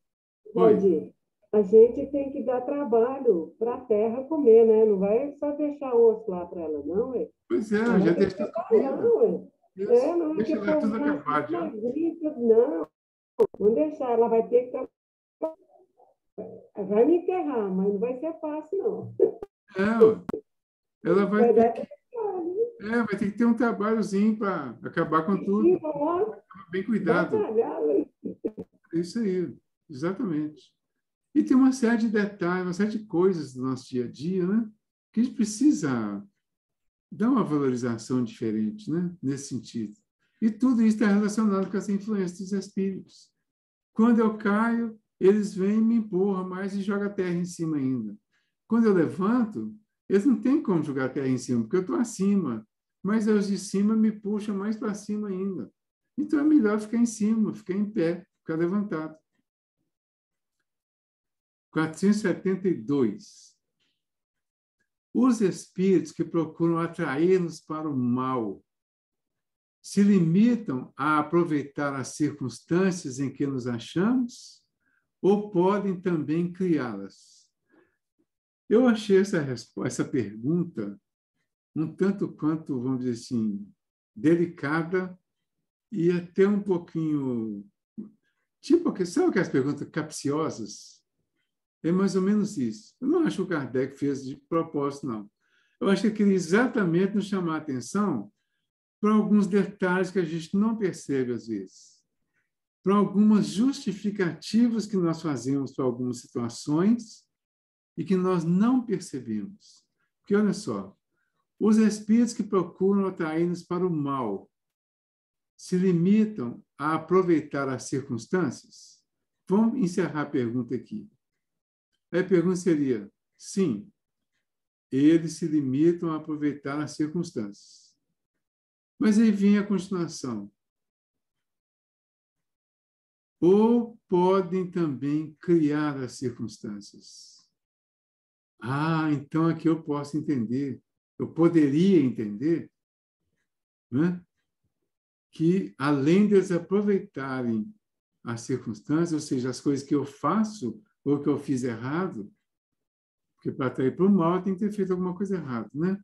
472? a gente tem que dar trabalho para a terra comer, né? Não vai só deixar osso lá para ela, não, é? Pois é, Ela já tem deixa que tudo trabalhar, comido. ué. É, não é que Deixa o lá povo tudo já acabado já. magriça, não. Não deixar, ela vai ter que trabalhar. Vai me enterrar, mas não vai ser fácil, não. Ela vai Vai ter dar que, trabalho. vai ter que ter um trabalhozinho para acabar com E tudo. vamos Bem cuidado. batalhar, né? É isso aí, exatamente. E tem uma série de detalhes, uma série de coisas do nosso dia a dia, né? Que a gente precisa dar uma valorização diferente, né? Nesse sentido. E tudo isso está relacionado com essa influência dos espíritos. Quando eu caio, eles vêm e me empurram mais e jogam a terra em cima ainda. Quando eu levanto, eles não têm como jogar a terra em cima, porque eu estou acima. Mas os de cima me puxam mais para cima ainda. Então é melhor ficar em cima, ficar em pé, ficar levantado. 472. Os espíritos que procuram atrair-nos para o mal se limitam a aproveitar as circunstâncias em que nos achamos ou podem também criá-las? Eu achei essa pergunta um tanto quanto, vamos dizer assim, delicada e até um pouquinho... sabe aquelas perguntas capciosas? É mais ou menos isso. Eu não acho que o Kardec fez de propósito, não. Eu acho que ele queria exatamente nos chamar a atenção para alguns detalhes que a gente não percebe às vezes, para algumas justificativas que nós fazemos para algumas situações e que nós não percebemos. Porque, olha só, os espíritos que procuram atrair-nos para o mal se limitam a aproveitar as circunstâncias? Vamos encerrar a pergunta aqui. A pergunta seria, sim, eles se limitam a aproveitar as circunstâncias. Mas aí vem a continuação. Ou podem também criar as circunstâncias. Então aqui eu posso entender, eu poderia entender, né, que além deles aproveitarem as circunstâncias, ou seja, as coisas que eu faço ou que eu fiz errado, porque para atrair para o mal tem que ter feito alguma coisa errada, né?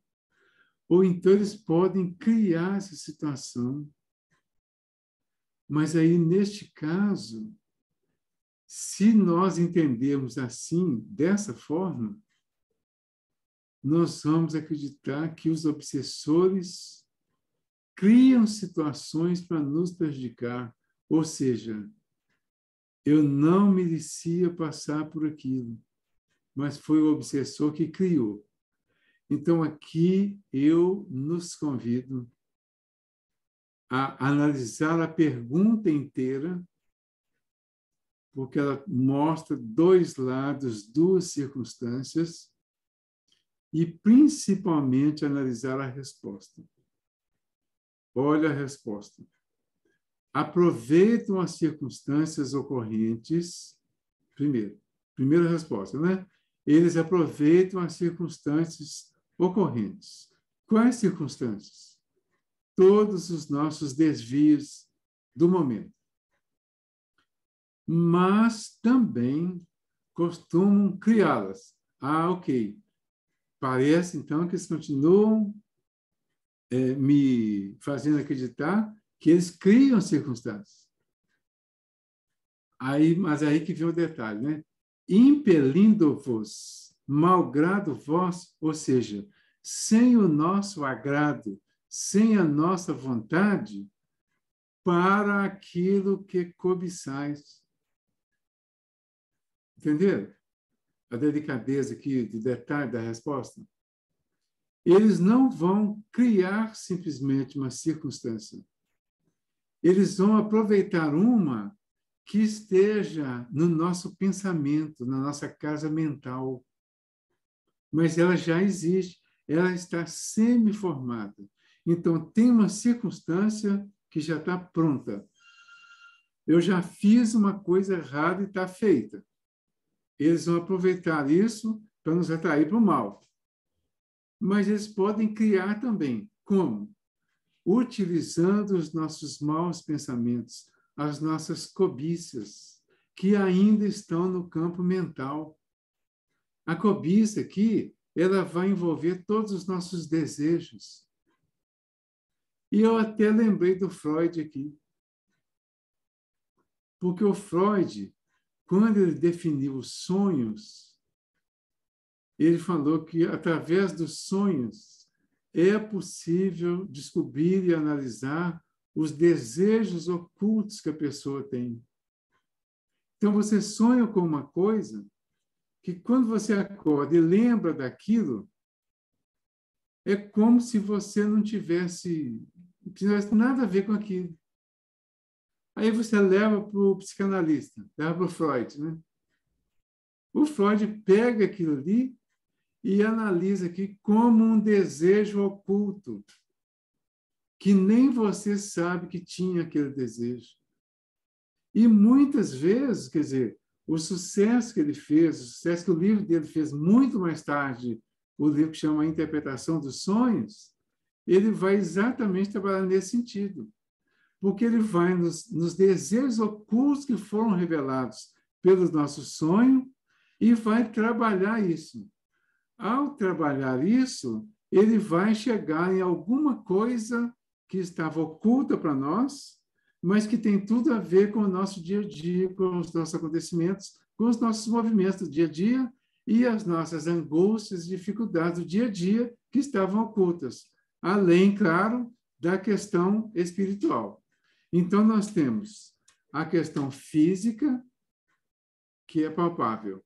ou então eles podem criar essa situação. Mas aí, neste caso, se nós entendermos assim, dessa forma, nós vamos acreditar que os obsessores criam situações para nos prejudicar. Ou seja, eu não merecia passar por aquilo, mas foi o obsessor que criou. Então, aqui eu nos convido a analisar a pergunta inteira, porque ela mostra dois lados, duas circunstâncias, e principalmente analisar a resposta. Olha a resposta. Aproveitam as circunstâncias ocorrentes, primeira resposta, né? Eles aproveitam as circunstâncias ocorrentes. Quais circunstâncias? Todos os nossos desvios do momento. Mas também costumam criá-las. Ah, ok. Parece, então, que eles continuam me fazendo acreditar que eles criam circunstâncias. Mas aí que vem o detalhe, né? Impelindo-vos, malgrado vós, ou seja, sem o nosso agrado, sem a nossa vontade, para aquilo que cobiçais. Entenderam? A delicadeza aqui, de detalhe da resposta. Eles não vão criar simplesmente uma circunstância. Eles vão aproveitar uma que esteja no nosso pensamento, na nossa casa mental. Mas ela já existe, ela está semi-formada. Então, tem uma circunstância que já está pronta. Eu já fiz uma coisa errada e está feita. Eles vão aproveitar isso para nos atrair para o mal. Mas eles podem criar também. Como? Utilizando os nossos maus pensamentos, as nossas cobiças, que ainda estão no campo mental. A cobiça aqui, ela vai envolver todos os nossos desejos. E eu até lembrei do Freud aqui. Porque o Freud, quando ele definiu os sonhos, ele falou que, através dos sonhos, é possível descobrir e analisar os desejos ocultos que a pessoa tem. Então, você sonha com uma coisa que, quando você acorda e lembra daquilo, é como se você não tivesse nada a ver com aquilo. Aí você leva para o psicanalista, leva para o Freud, né? O Freud pega aquilo ali e analisa aqui como um desejo oculto, que nem você sabe que tinha aquele desejo. E muitas vezes, quer dizer, o sucesso que ele fez, o sucesso que o livro dele fez muito mais tarde, o livro que chama A Interpretação dos Sonhos, ele vai exatamente trabalhar nesse sentido. Porque ele vai nos desejos ocultos que foram revelados pelo nosso sonho e vai trabalhar isso. Ao trabalhar isso, ele vai chegar em alguma coisa que estava oculta para nós, mas que tem tudo a ver com o nosso dia a dia, com os nossos acontecimentos, com os nossos movimentos do dia a dia e as nossas angústias e dificuldades do dia a dia que estavam ocultas. Além, claro, da questão espiritual. Então, nós temos a questão física, que é palpável.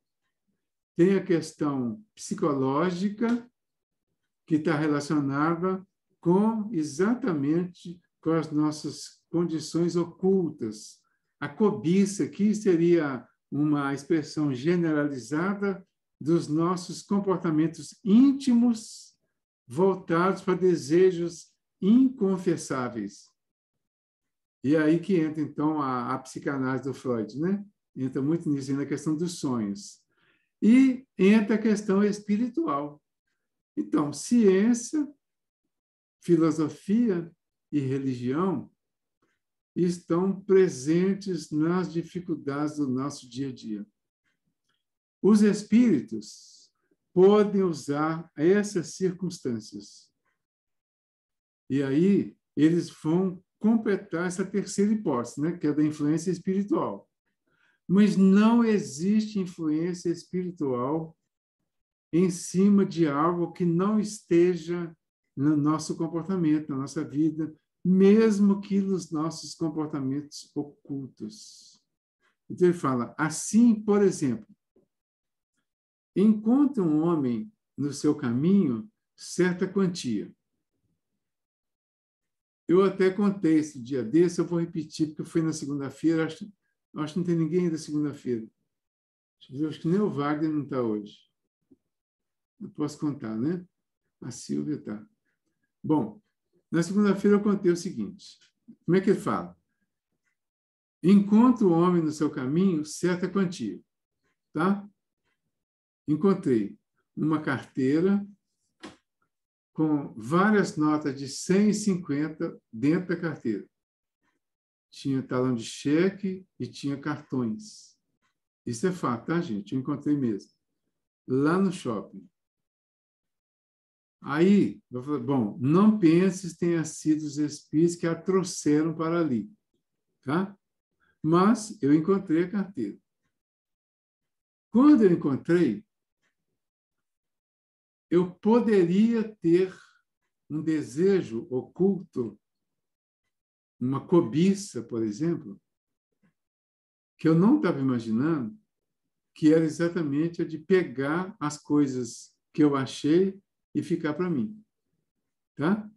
Tem a questão psicológica, que está relacionada exatamente com as nossas condições ocultas. A cobiça aqui seria uma expressão generalizada dos nossos comportamentos íntimos voltados para desejos inconfessáveis. E aí que entra, então, a psicanálise do Freud, né? Entra muito nisso, na questão dos sonhos. E entra a questão espiritual. Então, ciência, filosofia e religião estão presentes nas dificuldades do nosso dia a dia. Os espíritos podem usar essas circunstâncias E aí eles vão completar essa terceira hipótese, né, que é da influência espiritual. Mas não existe influência espiritual em cima de algo que não esteja no nosso comportamento, na nossa vida, mesmo que nos nossos comportamentos ocultos. Então ele fala, assim, por exemplo, encontra um homem no seu caminho certa quantia. Eu até contei esse dia desse, eu vou repetir, porque foi na segunda-feira, acho que não tem ninguém da segunda-feira. Acho que nem o Wagner não está hoje. Eu posso contar, né? A Silvia está. Bom, na segunda-feira eu contei o seguinte. Como é que ele fala? Encontra o homem no seu caminho certa quantia. Tá? Encontrei uma carteira com várias notas de 100 e 50 dentro da carteira. Tinha talão de cheque e tinha cartões. Isso é fato, tá, gente? Eu encontrei mesmo. Lá no shopping. Aí, eu falei, bom, não penses que tenha sido os espíritos que a trouxeram para ali. Tá? Mas eu encontrei a carteira. Quando eu encontrei, eu poderia ter um desejo oculto, uma cobiça, por exemplo, que eu não estava imaginando, que era exatamente a de pegar as coisas que eu achei e ficar para mim. Tá?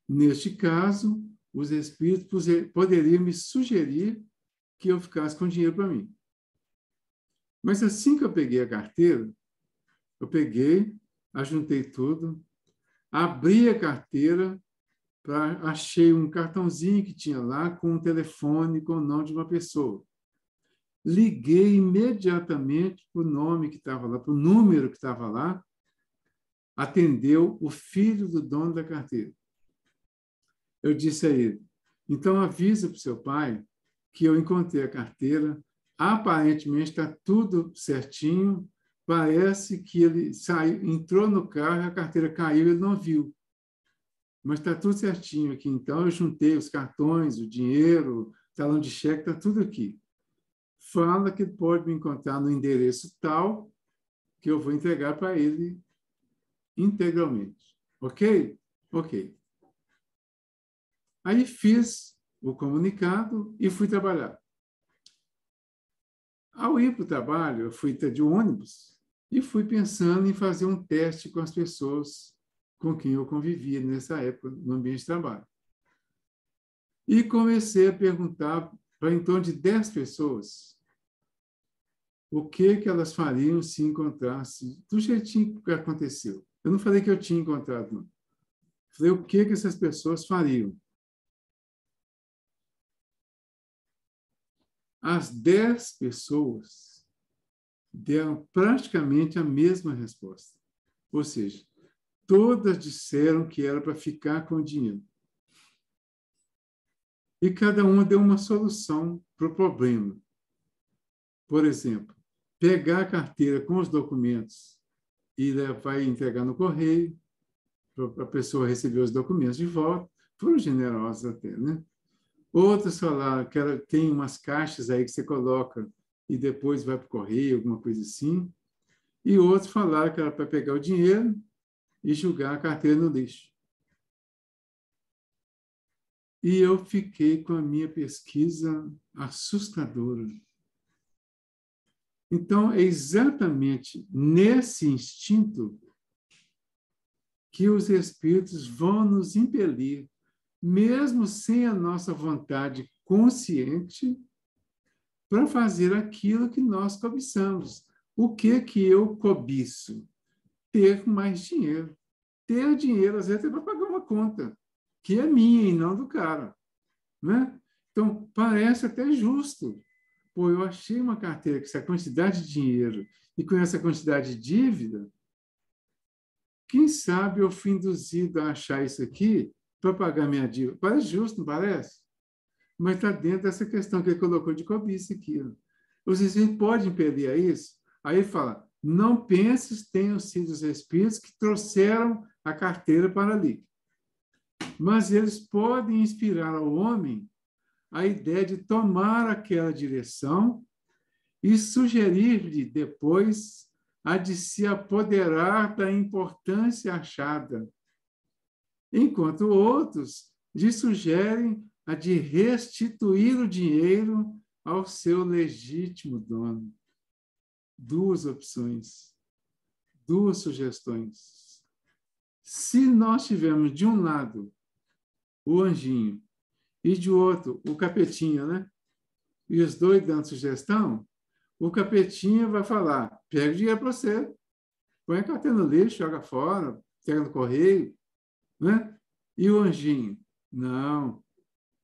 Neste caso, os espíritos poderiam me sugerir que eu ficasse com dinheiro para mim. Mas assim que eu peguei a carteira, eu peguei, ajuntei tudo, abri a carteira, achei um cartãozinho que tinha lá com um telefone com o nome de uma pessoa. Liguei imediatamente para o nome que estava lá, para o número que estava lá, atendeu o filho do dono da carteira. Eu disse a ele, então avisa para o seu pai que eu encontrei a carteira, aparentemente está tudo certinho, parece que ele saiu, entrou no carro, a carteira caiu, ele não viu. Mas está tudo certinho aqui. Então, eu juntei os cartões, o dinheiro, talão de cheque, está tudo aqui. Fala que pode me encontrar no endereço tal que eu vou entregar para ele integralmente. Ok? Ok. Aí fiz o comunicado e fui trabalhar. Ao ir para o trabalho, eu fui de ônibus e fui pensando em fazer um teste com as pessoas com quem eu convivia nessa época no ambiente de trabalho. E comecei a perguntar para em torno de 10 pessoas o que elas fariam se encontrassem do jeitinho que aconteceu. Eu não falei que eu tinha encontrado, não. Falei o que essas pessoas fariam. As 10 pessoas deram praticamente a mesma resposta. Ou seja, todas disseram que era para ficar com o dinheiro. E cada uma deu uma solução para o problema. Por exemplo, pegar a carteira com os documentos e levar e entregar no correio, para a pessoa receber os documentos de volta. Foram generosos até, né? Outros falaram que tem umas caixas aí que você coloca e depois vai para o correio, alguma coisa assim. E outros falaram que era para pegar o dinheiro e jogar a carteira no lixo. E eu fiquei com a minha pesquisa assustadora. Então, é exatamente nesse instinto que os espíritos vão nos impelir, mesmo sem a nossa vontade consciente, para fazer aquilo que nós cobiçamos. O que eu cobiço? Ter mais dinheiro. Ter dinheiro, às vezes, é para pagar uma conta, que é minha e não do cara. Né? Então, parece até justo. Pô, eu achei uma carteira com essa quantidade de dinheiro e com essa quantidade de dívida, quem sabe eu fui induzido a achar isso aqui para pagar minha dívida. Parece justo, não parece? Mas está dentro dessa questão que ele colocou de cobiça aqui. Ó. Você pode impedir a isso? Aí ele fala, não penses que tenham sido os espíritos que trouxeram a carteira para ali. mas eles podem inspirar ao homem a ideia de tomar aquela direção e sugerir-lhe depois a de se apoderar da importância achada, enquanto outros lhe sugerem a de restituir o dinheiro ao seu legítimo dono. Duas opções, duas sugestões. Se nós tivermos de um lado o anjinho e de outro o capetinha, né? E os dois dando sugestão, o capetinha vai falar: pega o dinheiro para você, põe a carteira no lixo, joga fora, pega no correio, né? E o anjinho: não,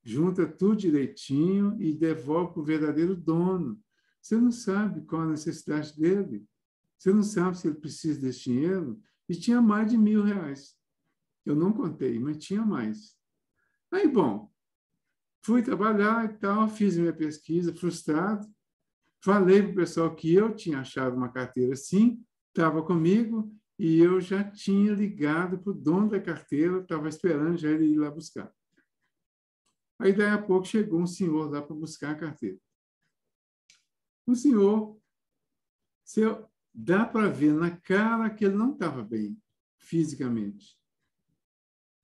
junta tudo direitinho e devolve para o verdadeiro dono. Você não sabe qual a necessidade dele. Você não sabe se ele precisa desse dinheiro. E tinha mais de R$1.000. Eu não contei, mas tinha mais. Aí, bom, fui trabalhar e tal, fiz minha pesquisa, frustrado. Falei para o pessoal que eu tinha achado uma carteira assim, estava comigo, e eu já tinha ligado para o dono da carteira, estava esperando já ele ir lá buscar. Aí, daí a pouco, chegou um senhor lá para buscar a carteira. Um senhor, dá para ver na cara que ele não estava bem, fisicamente.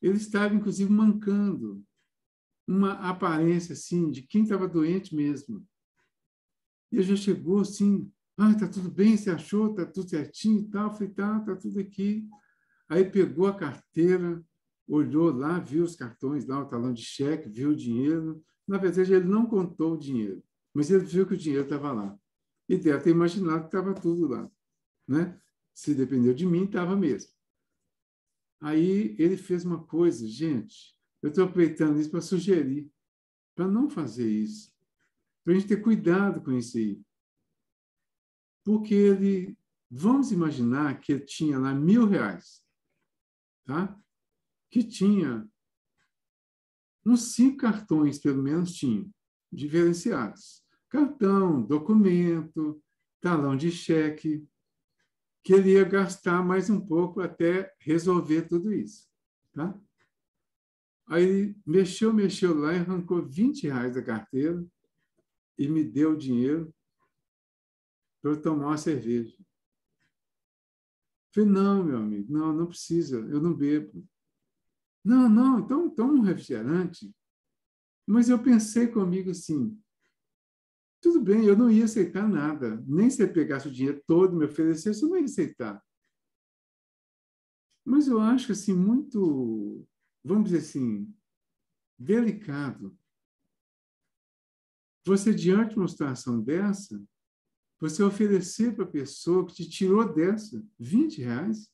Ele estava, inclusive, mancando. Uma aparência, assim, de quem estava doente mesmo. E ele já chegou, assim, tá tudo bem, você achou? Tá tudo certinho e tal? Eu falei, tá tudo aqui. Aí pegou a carteira, olhou lá, viu os cartões lá, o talão de cheque, viu o dinheiro. Na verdade, ele não contou o dinheiro, mas ele viu que o dinheiro estava lá. E deve ter imaginado que estava tudo lá, né? Se dependeu de mim, estava mesmo. Aí ele fez uma coisa, gente, eu estou aproveitando isso para sugerir, para não fazer isso, para a gente ter cuidado com isso aí. Porque ele, vamos imaginar que ele tinha lá R$1.000, tá? Que tinha uns 5 cartões, pelo menos tinha, diferenciados. Cartão, documento, talão de cheque, que ele ia gastar mais um pouco até resolver tudo isso. Tá? Aí mexeu lá e arrancou R$20 da carteira e me deu o dinheiro para eu tomar uma cerveja. Falei, não, meu amigo, não precisa, eu não bebo. Não, então toma um refrigerante. Mas eu pensei comigo assim, tudo bem, eu não ia aceitar nada. Nem se ele pegasse o dinheiro todo, me oferecesse, eu não ia aceitar. Mas eu acho assim, muito, vamos dizer assim, delicado. Você, diante de uma situação dessa, você oferecer para a pessoa que te tirou dessa R$20?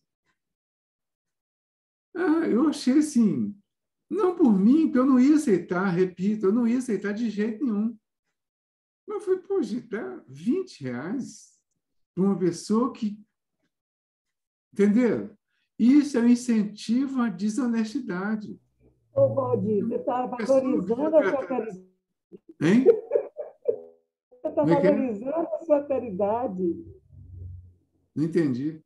Eu achei assim, não por mim, que eu não ia aceitar, repito, eu não ia aceitar de jeito nenhum. Mas eu falei, poxa, dá R$20 para uma pessoa que... Entenderam? Isso é um incentivo à desonestidade. Ô, Valdir, você está valorizando a sua caridade. Hein? Você está valorizando a sua caridade. Não entendi.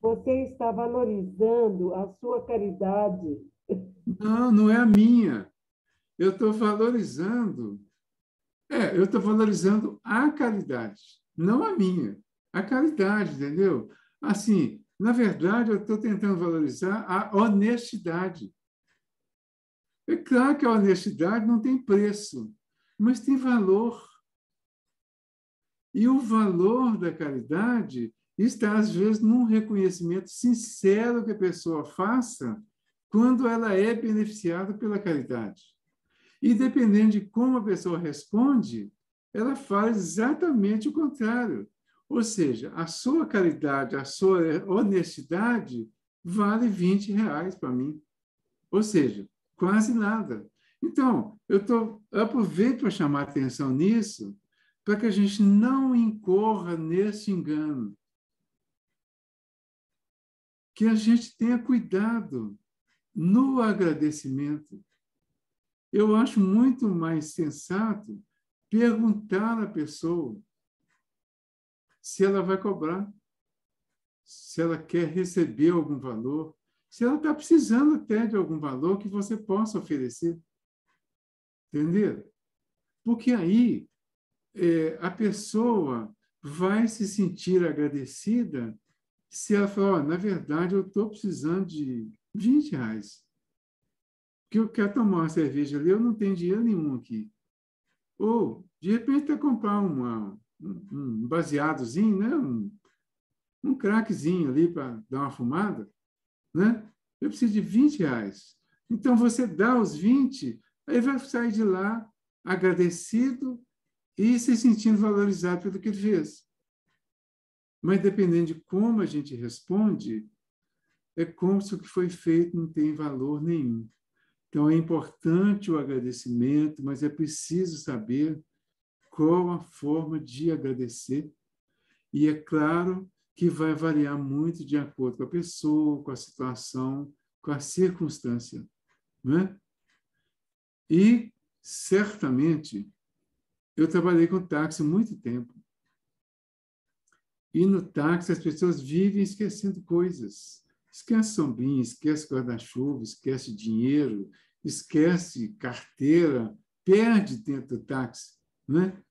Você está valorizando a sua caridade. Não é a minha. Eu estou valorizando... eu estou valorizando a caridade, não a minha. A caridade, entendeu? Assim, na verdade, eu estou tentando valorizar a honestidade. É claro que a honestidade não tem preço, mas tem valor. E o valor da caridade está, às vezes, num reconhecimento sincero que a pessoa faça quando ela é beneficiada pela caridade. E, dependendo de como a pessoa responde, ela faz exatamente o contrário. Ou seja, a sua caridade, a sua honestidade vale R$20 para mim. Ou seja, quase nada. Então, aproveito para chamar a atenção nisso, para que a gente não incorra nesse engano. Que a gente tenha cuidado no agradecimento. Eu acho muito mais sensato perguntar à pessoa se ela vai cobrar, se ela quer receber algum valor. se ela está precisando até de algum valor que você possa oferecer. Entendeu? Porque aí a pessoa vai se sentir agradecida se ela falar, na verdade, eu estou precisando de R$20. Porque eu quero tomar uma cerveja ali, eu não tenho dinheiro nenhum aqui. Ou, de repente, até comprar um baseadozinho, né? Um crackzinho ali para dar uma fumada, né? Eu preciso de R$20. Então, você dá os 20, aí vai sair de lá agradecido e se sentindo valorizado pelo que ele fez. Mas, dependendo de como a gente responde, é como se o que foi feito não tem valor nenhum. Então, é importante o agradecimento, mas é preciso saber qual a forma de agradecer. E é claro que vai variar muito de acordo com a pessoa, com a situação, com a circunstância. Não é? E, certamente, eu trabalhei com táxi há muito tempo. E no táxi as pessoas vivem esquecendo coisas. Esquece sombrinha, esquece guarda-chuva, esquece dinheiro, esquece carteira, perde dentro do táxi, né?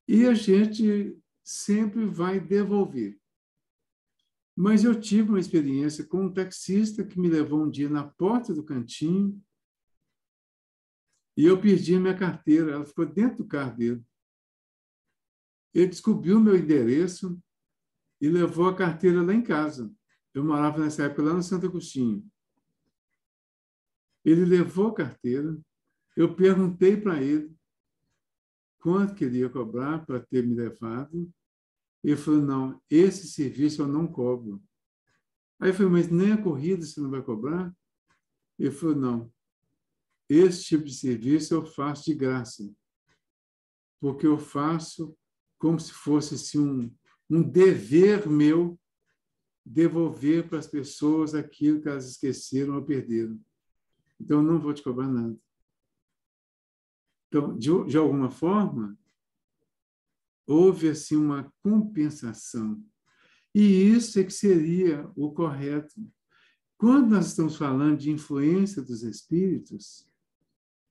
E a gente sempre vai devolver. Mas eu tive uma experiência com um taxista que me levou um dia na porta do cantinho e eu perdi a minha carteira, ela ficou dentro do carro dele. Ele descobriu o meu endereço e levou a carteira lá em casa. Eu morava nessa época lá no Santo Agostinho. Ele levou a carteira, eu perguntei para ele quanto que ele ia cobrar para ter me levado. Ele falou, não, esse serviço eu não cobro. Aí eu falei, mas nem a corrida você não vai cobrar? Ele falou, não, esse tipo de serviço eu faço de graça, porque eu faço como se fosse assim, um dever meu devolver para as pessoas aquilo que elas esqueceram ou perderam. Então, eu não vou te cobrar nada. Então, de alguma forma, houve assim uma compensação. E isso é que seria o correto. Quando nós estamos falando de influência dos espíritos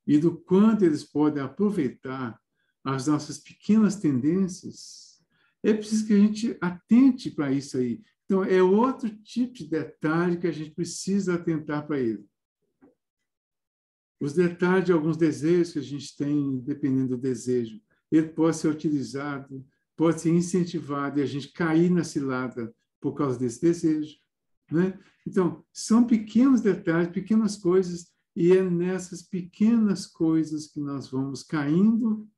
e do quanto eles podem aproveitar as nossas pequenas tendências, é preciso que a gente atente para isso aí. Então, é outro tipo de detalhe que a gente precisa atentar para ele. Os detalhes de alguns desejos que a gente tem, dependendo do desejo, ele pode ser utilizado, pode ser incentivado e a gente cair na cilada por causa desse desejo, né? Então, são pequenos detalhes, pequenas coisas, e é nessas pequenas coisas que nós vamos caindo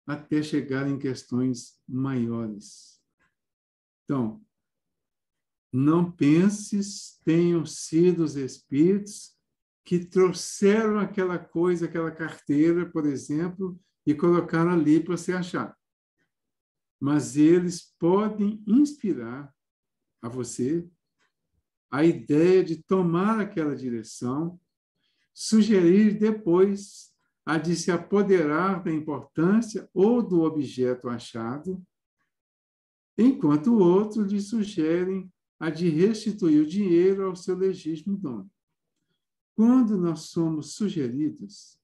até chegar em questões maiores. Então, não penses, tenham sido os espíritos que trouxeram aquela coisa, aquela carteira, por exemplo, e colocaram ali para você achar. Mas eles podem inspirar a você a ideia de tomar aquela direção, sugerir depois a de se apoderar da importância ou do objeto achado, enquanto outros lhe sugerem a de restituir o dinheiro ao seu legítimo dono. Quando nós somos sugeridos,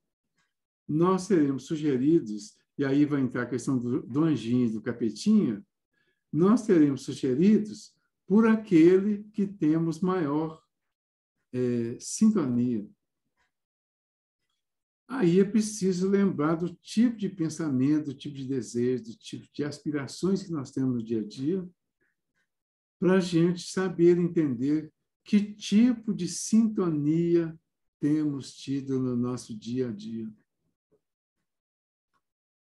nós seremos sugeridos, e aí vai entrar a questão do anjinho e do capetinha, nós seremos sugeridos por aquele que temos maior sintonia. Aí é preciso lembrar do tipo de pensamento, do tipo de desejo, do tipo de aspirações que nós temos no dia a dia, para a gente saber entender que tipo de sintonia temos tido no nosso dia a dia.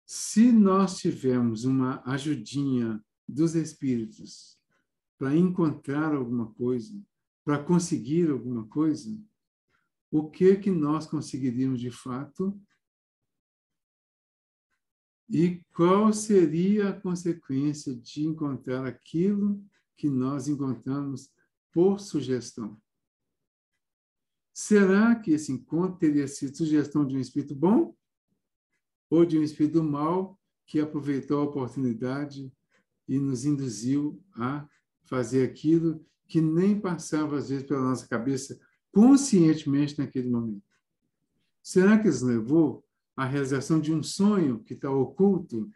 Se nós tivermos uma ajudinha dos espíritos para encontrar alguma coisa, para conseguir alguma coisa, o que nós conseguiríamos de fato? E qual seria a consequência de encontrar aquilo que nós encontramos por sugestão? Será que esse encontro teria sido sugestão de um espírito bom ou de um espírito mau que aproveitou a oportunidade e nos induziu a fazer aquilo que nem passava, às vezes, pela nossa cabeça conscientemente naquele momento? Será que isso levou à realização de um sonho que está oculto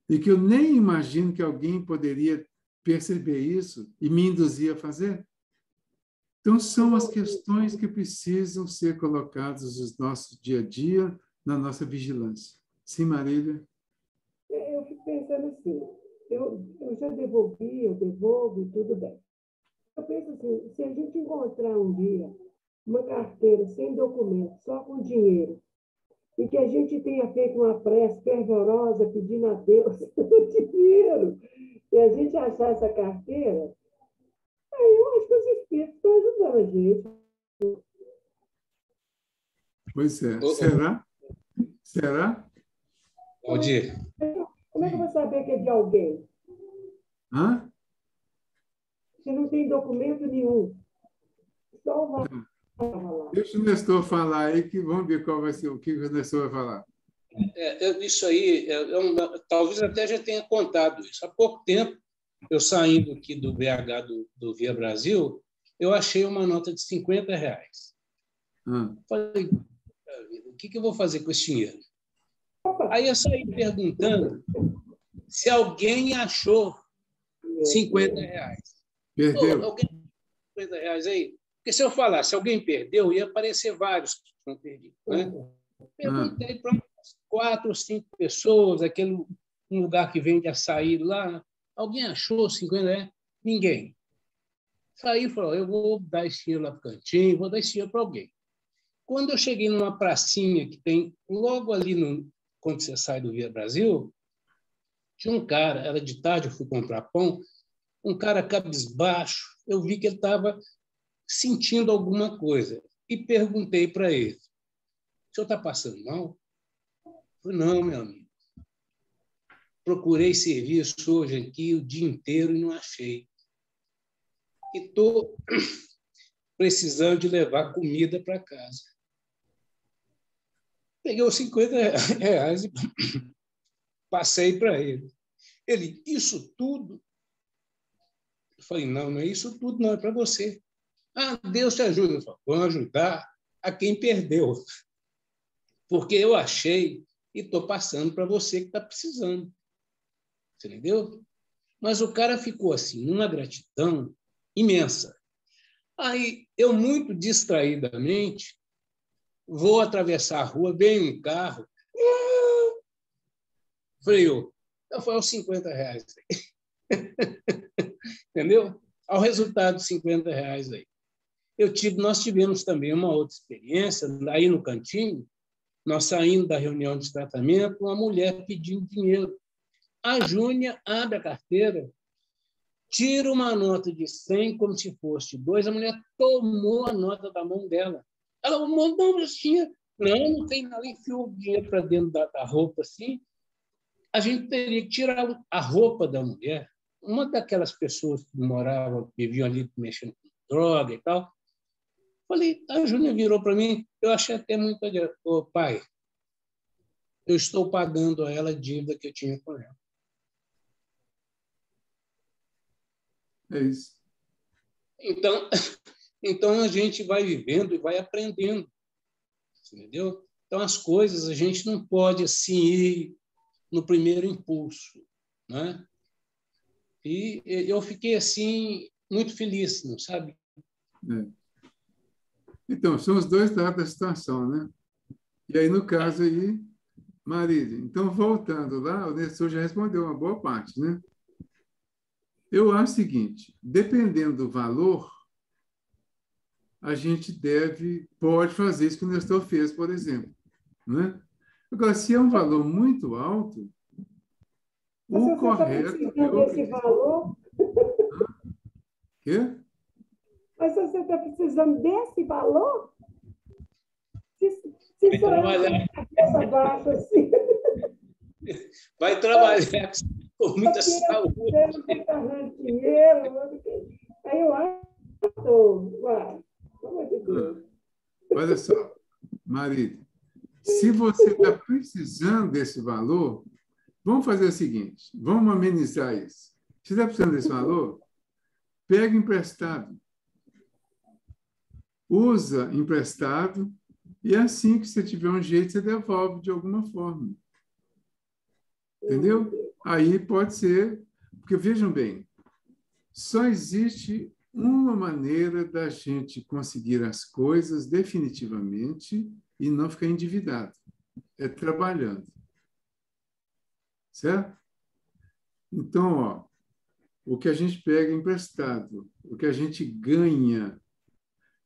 e que eu nem imagino que alguém poderia perceber isso e me induzir a fazer? Então, são as questões que precisam ser colocadas no nosso dia a dia, na nossa vigilância. Sim, Marília? Eu fico pensando assim, eu já devolvi, eu devolvo e tudo bem. Eu penso assim, se a gente encontrar um dia uma carteira sem documento, só com dinheiro, e que a gente tenha feito uma prece fervorosa pedindo a Deus o dinheiro, e a gente achar essa carteira, aí eu acho que os espíritos estão ajudando a gente. Pois é. Será? Será? Valdir. Como é que eu vou saber que é de alguém? Hã? Se não tem documento nenhum. Só o valor. Deixa o Nestor falar aí, que vamos ver qual vai ser, o que o Nestor vai falar. Isso aí, talvez até já tenha contado isso. Há pouco tempo, eu saindo aqui do BH do Via Brasil, eu achei uma nota de R$50. Falei, o que eu vou fazer com esse dinheiro? Aí eu saí perguntando se alguém achou R$50. Perdeu? Alguém R$50 aí? Porque se eu falasse, alguém perdeu, ia aparecer vários que tinham perdido. Né? Perguntei para 4 ou 5 pessoas, um lugar que vende açaí lá. Alguém achou R$50? Ninguém. Saí e falou, eu vou dar esse dinheiro lá para o cantinho, vou dar esse dinheiro para alguém. Quando eu cheguei numa pracinha que tem logo ali, quando você sai do Via Brasil, tinha um cara, era de tarde, eu fui comprar pão, um cara cabisbaixo, eu vi que ele estava sentindo alguma coisa e perguntei para ele, o senhor está passando mal? Eu falei, não, meu amigo. Procurei serviço hoje aqui o dia inteiro e não achei. E estou precisando de levar comida para casa. Peguei os R$50 e passei para ele. Ele, isso tudo? Eu falei, não é isso tudo, não, é para você. Ah, Deus te ajuda. Eu falei, vamos ajudar a quem perdeu. Porque eu achei e estou passando para você que está precisando. Você entendeu? Mas o cara ficou assim, numa gratidão imensa. Aí, eu, muito distraidamente, vou atravessar a rua, vem um carro, freou. Então, foi aos R$50. Entendeu? Ao resultado dos R$50 aí. Nós tivemos também uma outra experiência, aí no cantinho, nós saindo da reunião de tratamento, uma mulher pedindo dinheiro. A Júnia abre a carteira, tira uma nota de 100 como se fosse 2, a mulher tomou a nota da mão dela. Ela mandou um dinheiro. Não tem nada, enfiou o dinheiro para dentro da roupa assim. A gente teria que tirar a roupa da mulher. Uma daquelas pessoas que viviam ali mexendo com droga e tal. Falei, a Júnia virou para mim, eu achei até muito... Ô, pai, eu estou pagando a ela a dívida que eu tinha com ela. É isso. Então a gente vai vivendo e vai aprendendo. Entendeu? Então, as coisas a gente não pode assim ir no primeiro impulso. Né? E eu fiquei assim muito feliz, não sabe? Então, são os dois lados da situação, né? E aí, no caso aí, Marília, então, voltando lá, o Nestor já respondeu uma boa parte, né? Eu acho o seguinte, dependendo do valor, a gente pode fazer isso que o Nestor fez, por exemplo. Né? Agora, se é um valor muito alto, o correto é desse valor? Quê? Mas se você está precisando desse valor, vai trabalhar. Baixa, assim. Vai trabalhar com muita saúde. Dinheiro, aí eu acho, pelo amor de Deus. Olha só, Marília, se você está precisando desse valor, vamos fazer o seguinte, vamos amenizar isso. Se está precisando desse valor, pega emprestado. usa emprestado, e é assim que você tiver um jeito, você devolve de alguma forma. Entendeu? Aí pode ser, porque vejam bem, só existe uma maneira da gente conseguir as coisas definitivamente e não ficar endividado. É trabalhando. Certo? Então, ó, o que a gente pega emprestado, o que a gente ganha,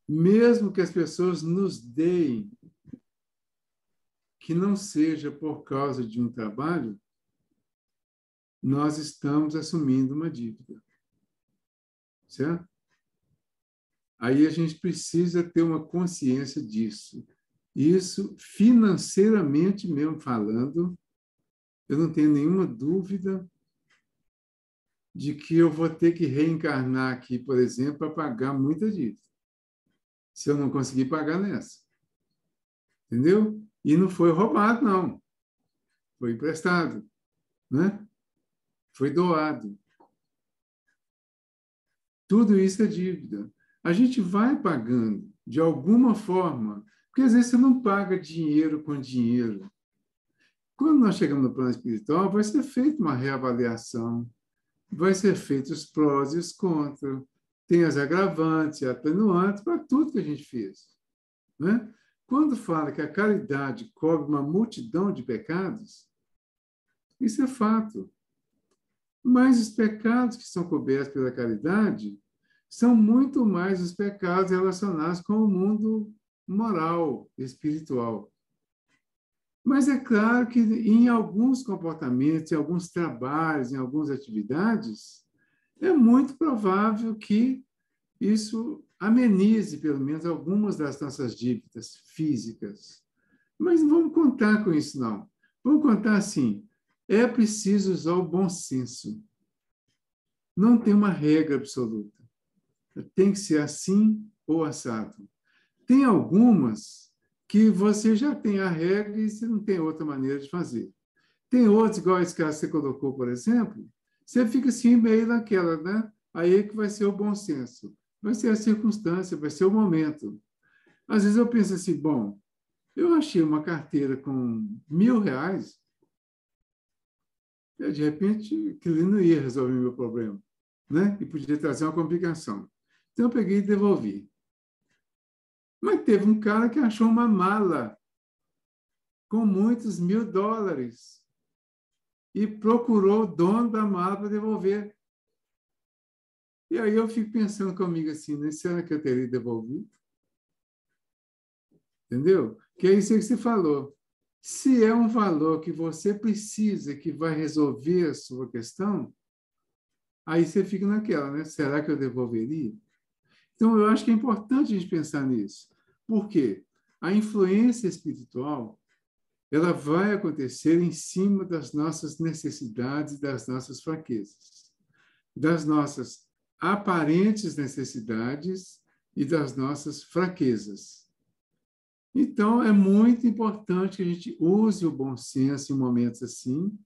mesmo que as pessoas nos deem, que não seja por causa de um trabalho, nós estamos assumindo uma dívida. Certo? Aí a gente precisa ter uma consciência disso. Isso, financeiramente mesmo falando, eu não tenho nenhuma dúvida de que eu vou ter que reencarnar aqui, por exemplo, para pagar muita dívida. Se eu não conseguir pagar nessa. Entendeu? E não foi roubado, não. Foi emprestado. Né? Foi doado. Tudo isso é dívida. A gente vai pagando de alguma forma, porque às vezes você não paga dinheiro com dinheiro. Quando nós chegamos no plano espiritual, vai ser feita uma reavaliação, vai ser feito os prós e os contras, tem as agravantes e atenuantes para tudo que a gente fez. Né? Quando fala que a caridade cobre uma multidão de pecados, isso é fato. Mas os pecados que são cobertos pela caridade são muito mais os pecados relacionados com o mundo moral, espiritual. Mas é claro que em alguns comportamentos, em alguns trabalhos, em algumas atividades, é muito provável que isso amenize, pelo menos, algumas das nossas dívidas físicas. Mas não vamos contar com isso, não. Vamos contar assim, é preciso usar o bom senso. Não tem uma regra absoluta. Tem que ser assim ou assado. Tem algumas que você já tem a regra e você não tem outra maneira de fazer. Tem outros, igual esse caso que você colocou, por exemplo, você fica assim meio naquela, né? Aí é que vai ser o bom senso. Vai ser a circunstância, vai ser o momento. Às vezes eu penso assim, bom, eu achei uma carteira com R$1.000, e de repente aquilo não ia resolver o meu problema, né? E podia trazer uma complicação. Então eu peguei e devolvi. Mas teve um cara que achou uma mala com muitos $1.000 e procurou o dono da mala para devolver. E aí eu fico pensando comigo assim, né? Será que eu teria devolvido? Entendeu? Que é isso que você falou. Se é um valor que você precisa, que vai resolver a sua questão, aí você fica naquela, né? Será que eu devolveria? Então, eu acho que é importante a gente pensar nisso. Por quê? A influência espiritual, ela vai acontecer em cima das nossas necessidades, das nossas fraquezas, das nossas aparentes necessidades e das nossas fraquezas. Então, é muito importante que a gente use o bom senso em momentos assim,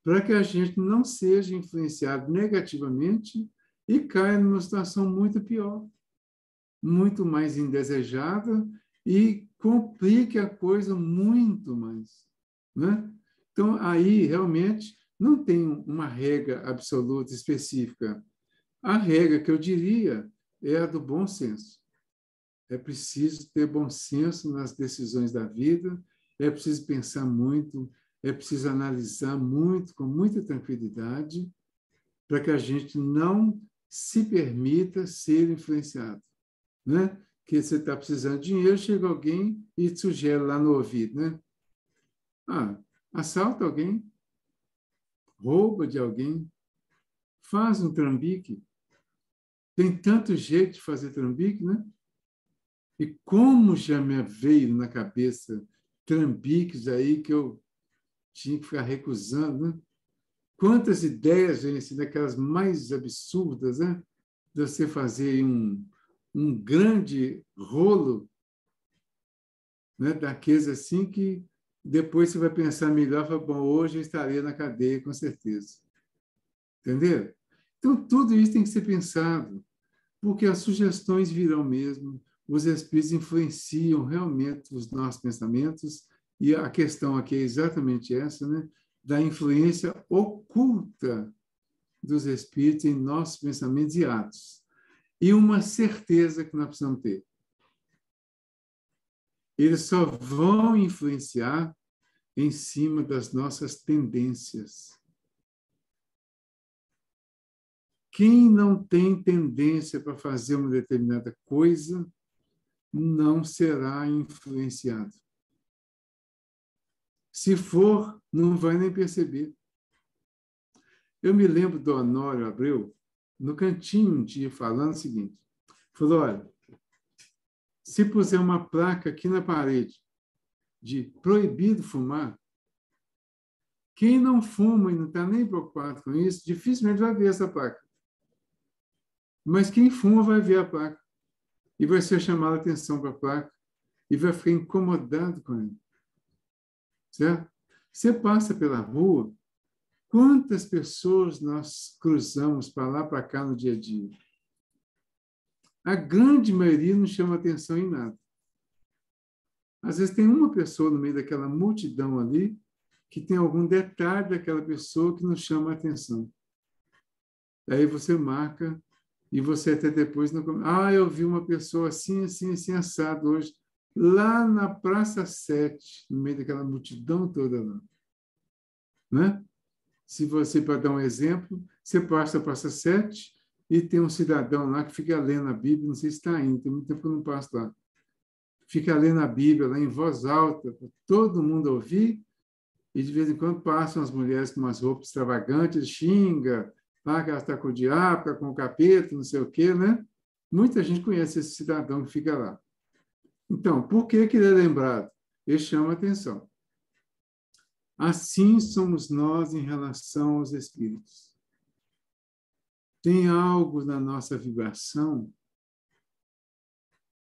para que a gente não seja influenciado negativamente e caia numa situação muito pior, muito mais indesejada e complique a coisa muito mais. Né? Então, aí, realmente, não tem uma regra absoluta, específica. A regra que eu diria é a do bom senso. É preciso ter bom senso nas decisões da vida, é preciso pensar muito, é preciso analisar muito, com muita tranquilidade, para que a gente não se permita ser influenciado. Né? Que você está precisando de dinheiro, chega alguém e te sugere lá no ouvido, né? Assalta alguém, rouba de alguém, faz um trambique. Tem tanto jeito de fazer trambique, né? E como já me veio na cabeça trambiques aí que eu tinha que ficar recusando, né? Quantas ideias, gente, daquelas mais absurdas, né? De você fazer um grande rolo, né? Daqueles assim que depois você vai pensar melhor e falar, bom, hoje eu estaria na cadeia, com certeza. Entendeu? Então, tudo isso tem que ser pensado, porque as sugestões virão mesmo, os espíritos influenciam realmente os nossos pensamentos, e a questão aqui é exatamente essa, né? Da influência oculta dos espíritos em nossos pensamentos e atos. E uma certeza que nós precisamos ter. Eles só vão influenciar em cima das nossas tendências. Quem não tem tendência para fazer uma determinada coisa, não será influenciado. Se for, não vai nem perceber. Eu me lembro do Honório Abreu, no cantinho um dia, falando o seguinte, falou, olha, se puser uma placa aqui na parede de proibido fumar, quem não fuma e não está nem preocupado com isso, dificilmente vai ver essa placa. Mas quem fuma vai ver a placa e vai ser chamado a atenção para a placa e vai ficar incomodado com ela. Certo? Você passa pela rua, quantas pessoas nós cruzamos para lá, para cá no dia a dia? A grande maioria não chama atenção em nada. Às vezes tem uma pessoa no meio daquela multidão ali que tem algum detalhe daquela pessoa que não chama atenção. Aí você marca e você até depois não... eu vi uma pessoa assim, assim, assim, assado hoje, lá na Praça 7, no meio daquela multidão toda lá. Né? Se você, para dar um exemplo, você passa a Praça 7 e tem um cidadão lá que fica lendo a Bíblia, não sei se está indo, tem muito tempo que eu não passo lá. Fica lendo a Bíblia lá em voz alta, para todo mundo ouvir, e de vez em quando passam as mulheres com umas roupas extravagantes, xinga, que ela está com o diabo, está com o capeta, não sei o quê, né? Muita gente conhece esse cidadão que fica lá. Então, por que ele é lembrado? Ele chama atenção. Assim somos nós em relação aos espíritos. Tem algo na nossa vibração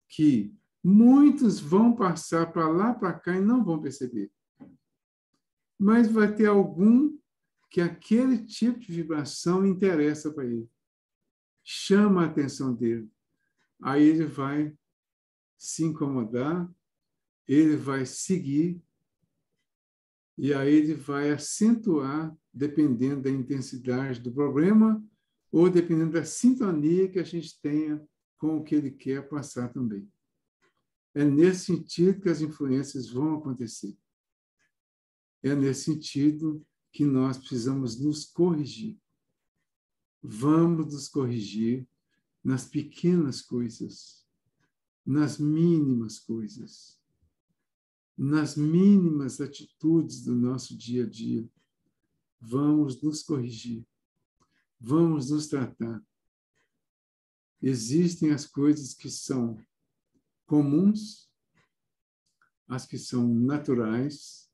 que muitos vão passar para lá, para cá e não vão perceber. Mas vai ter algum que aquele tipo de vibração interessa para ele. Chama a atenção dele. Aí ele vai se incomodar, ele vai seguir, e aí ele vai acentuar, dependendo da intensidade do problema, ou dependendo da sintonia que a gente tenha com o que ele quer passar também. É nesse sentido que as influências vão acontecer. É nesse sentido que nós precisamos nos corrigir. Vamos nos corrigir nas pequenas coisas, nas mínimas coisas, nas mínimas atitudes do nosso dia a dia. Vamos nos corrigir. Vamos nos tratar. Existem as coisas que são comuns, as que são naturais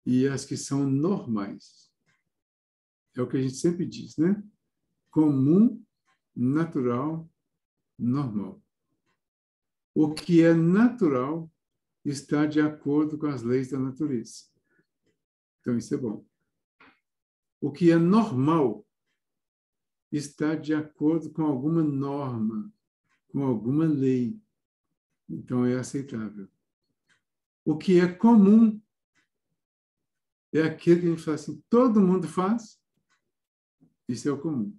e as que são normais. É o que a gente sempre diz, né? Comum, natural, normal. O que é natural está de acordo com as leis da natureza. Então, isso é bom. O que é normal está de acordo com alguma norma, com alguma lei. Então, é aceitável. O que é comum é aquilo que a gente fala assim, todo mundo faz, isso é o comum.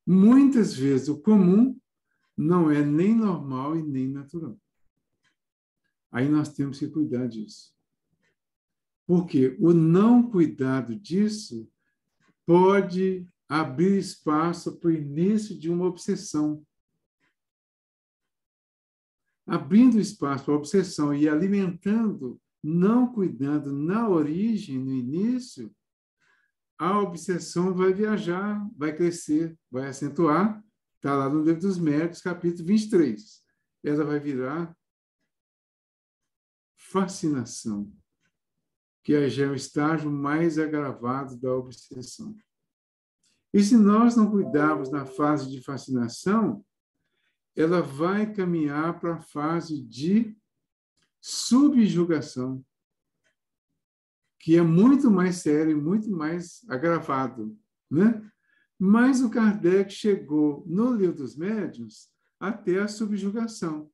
Muitas vezes o comum não é nem normal e nem natural. Aí nós temos que cuidar disso. Porque o não cuidado disso pode abrir espaço para o início de uma obsessão. Abrindo espaço para a obsessão e alimentando, não cuidando na origem, no início, a obsessão vai viajar, vai crescer, vai acentuar. Está lá no Livro dos Médiuns, capítulo 23. Ela vai virar fascinação, que já é o estágio mais agravado da obsessão. E se nós não cuidarmos na fase de fascinação, ela vai caminhar para a fase de subjugação, que é muito mais sério e muito mais agravado, né? Mas o Kardec chegou no Livro dos Médiuns até a subjugação.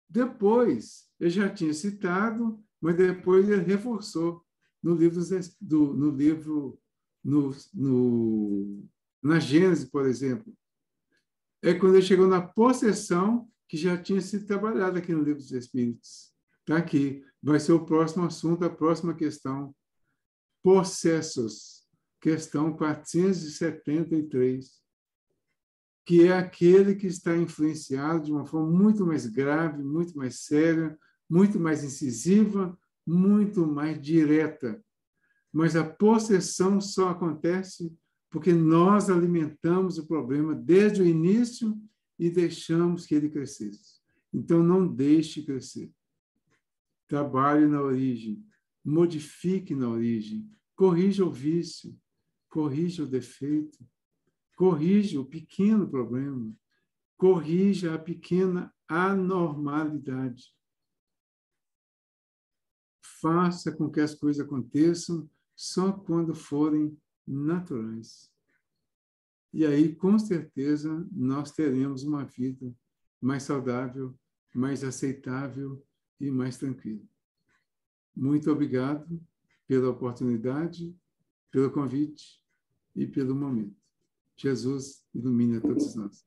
Depois, ele já tinha citado, mas depois ele reforçou no livro, na Gênesis, por exemplo. É quando ele chegou na possessão, que já tinha sido trabalhado aqui no livro dos Espíritos. Está aqui. Vai ser o próximo assunto, a próxima questão. Possessos. Questão 473. Que é aquele que está influenciado de uma forma muito mais grave, muito mais séria, muito mais incisiva, muito mais direta. Mas a possessão só acontece porque nós alimentamos o problema desde o início e deixamos que ele crescesse. Então, não deixe crescer. Trabalhe na origem, modifique na origem, corrija o vício, corrija o defeito, corrija o pequeno problema, corrija a pequena anormalidade. Faça com que as coisas aconteçam só quando forem naturais. E aí, com certeza, nós teremos uma vida mais saudável, mais aceitável e mais tranquila. Muito obrigado pela oportunidade, pelo convite e pelo momento. Jesus ilumine a todos nós.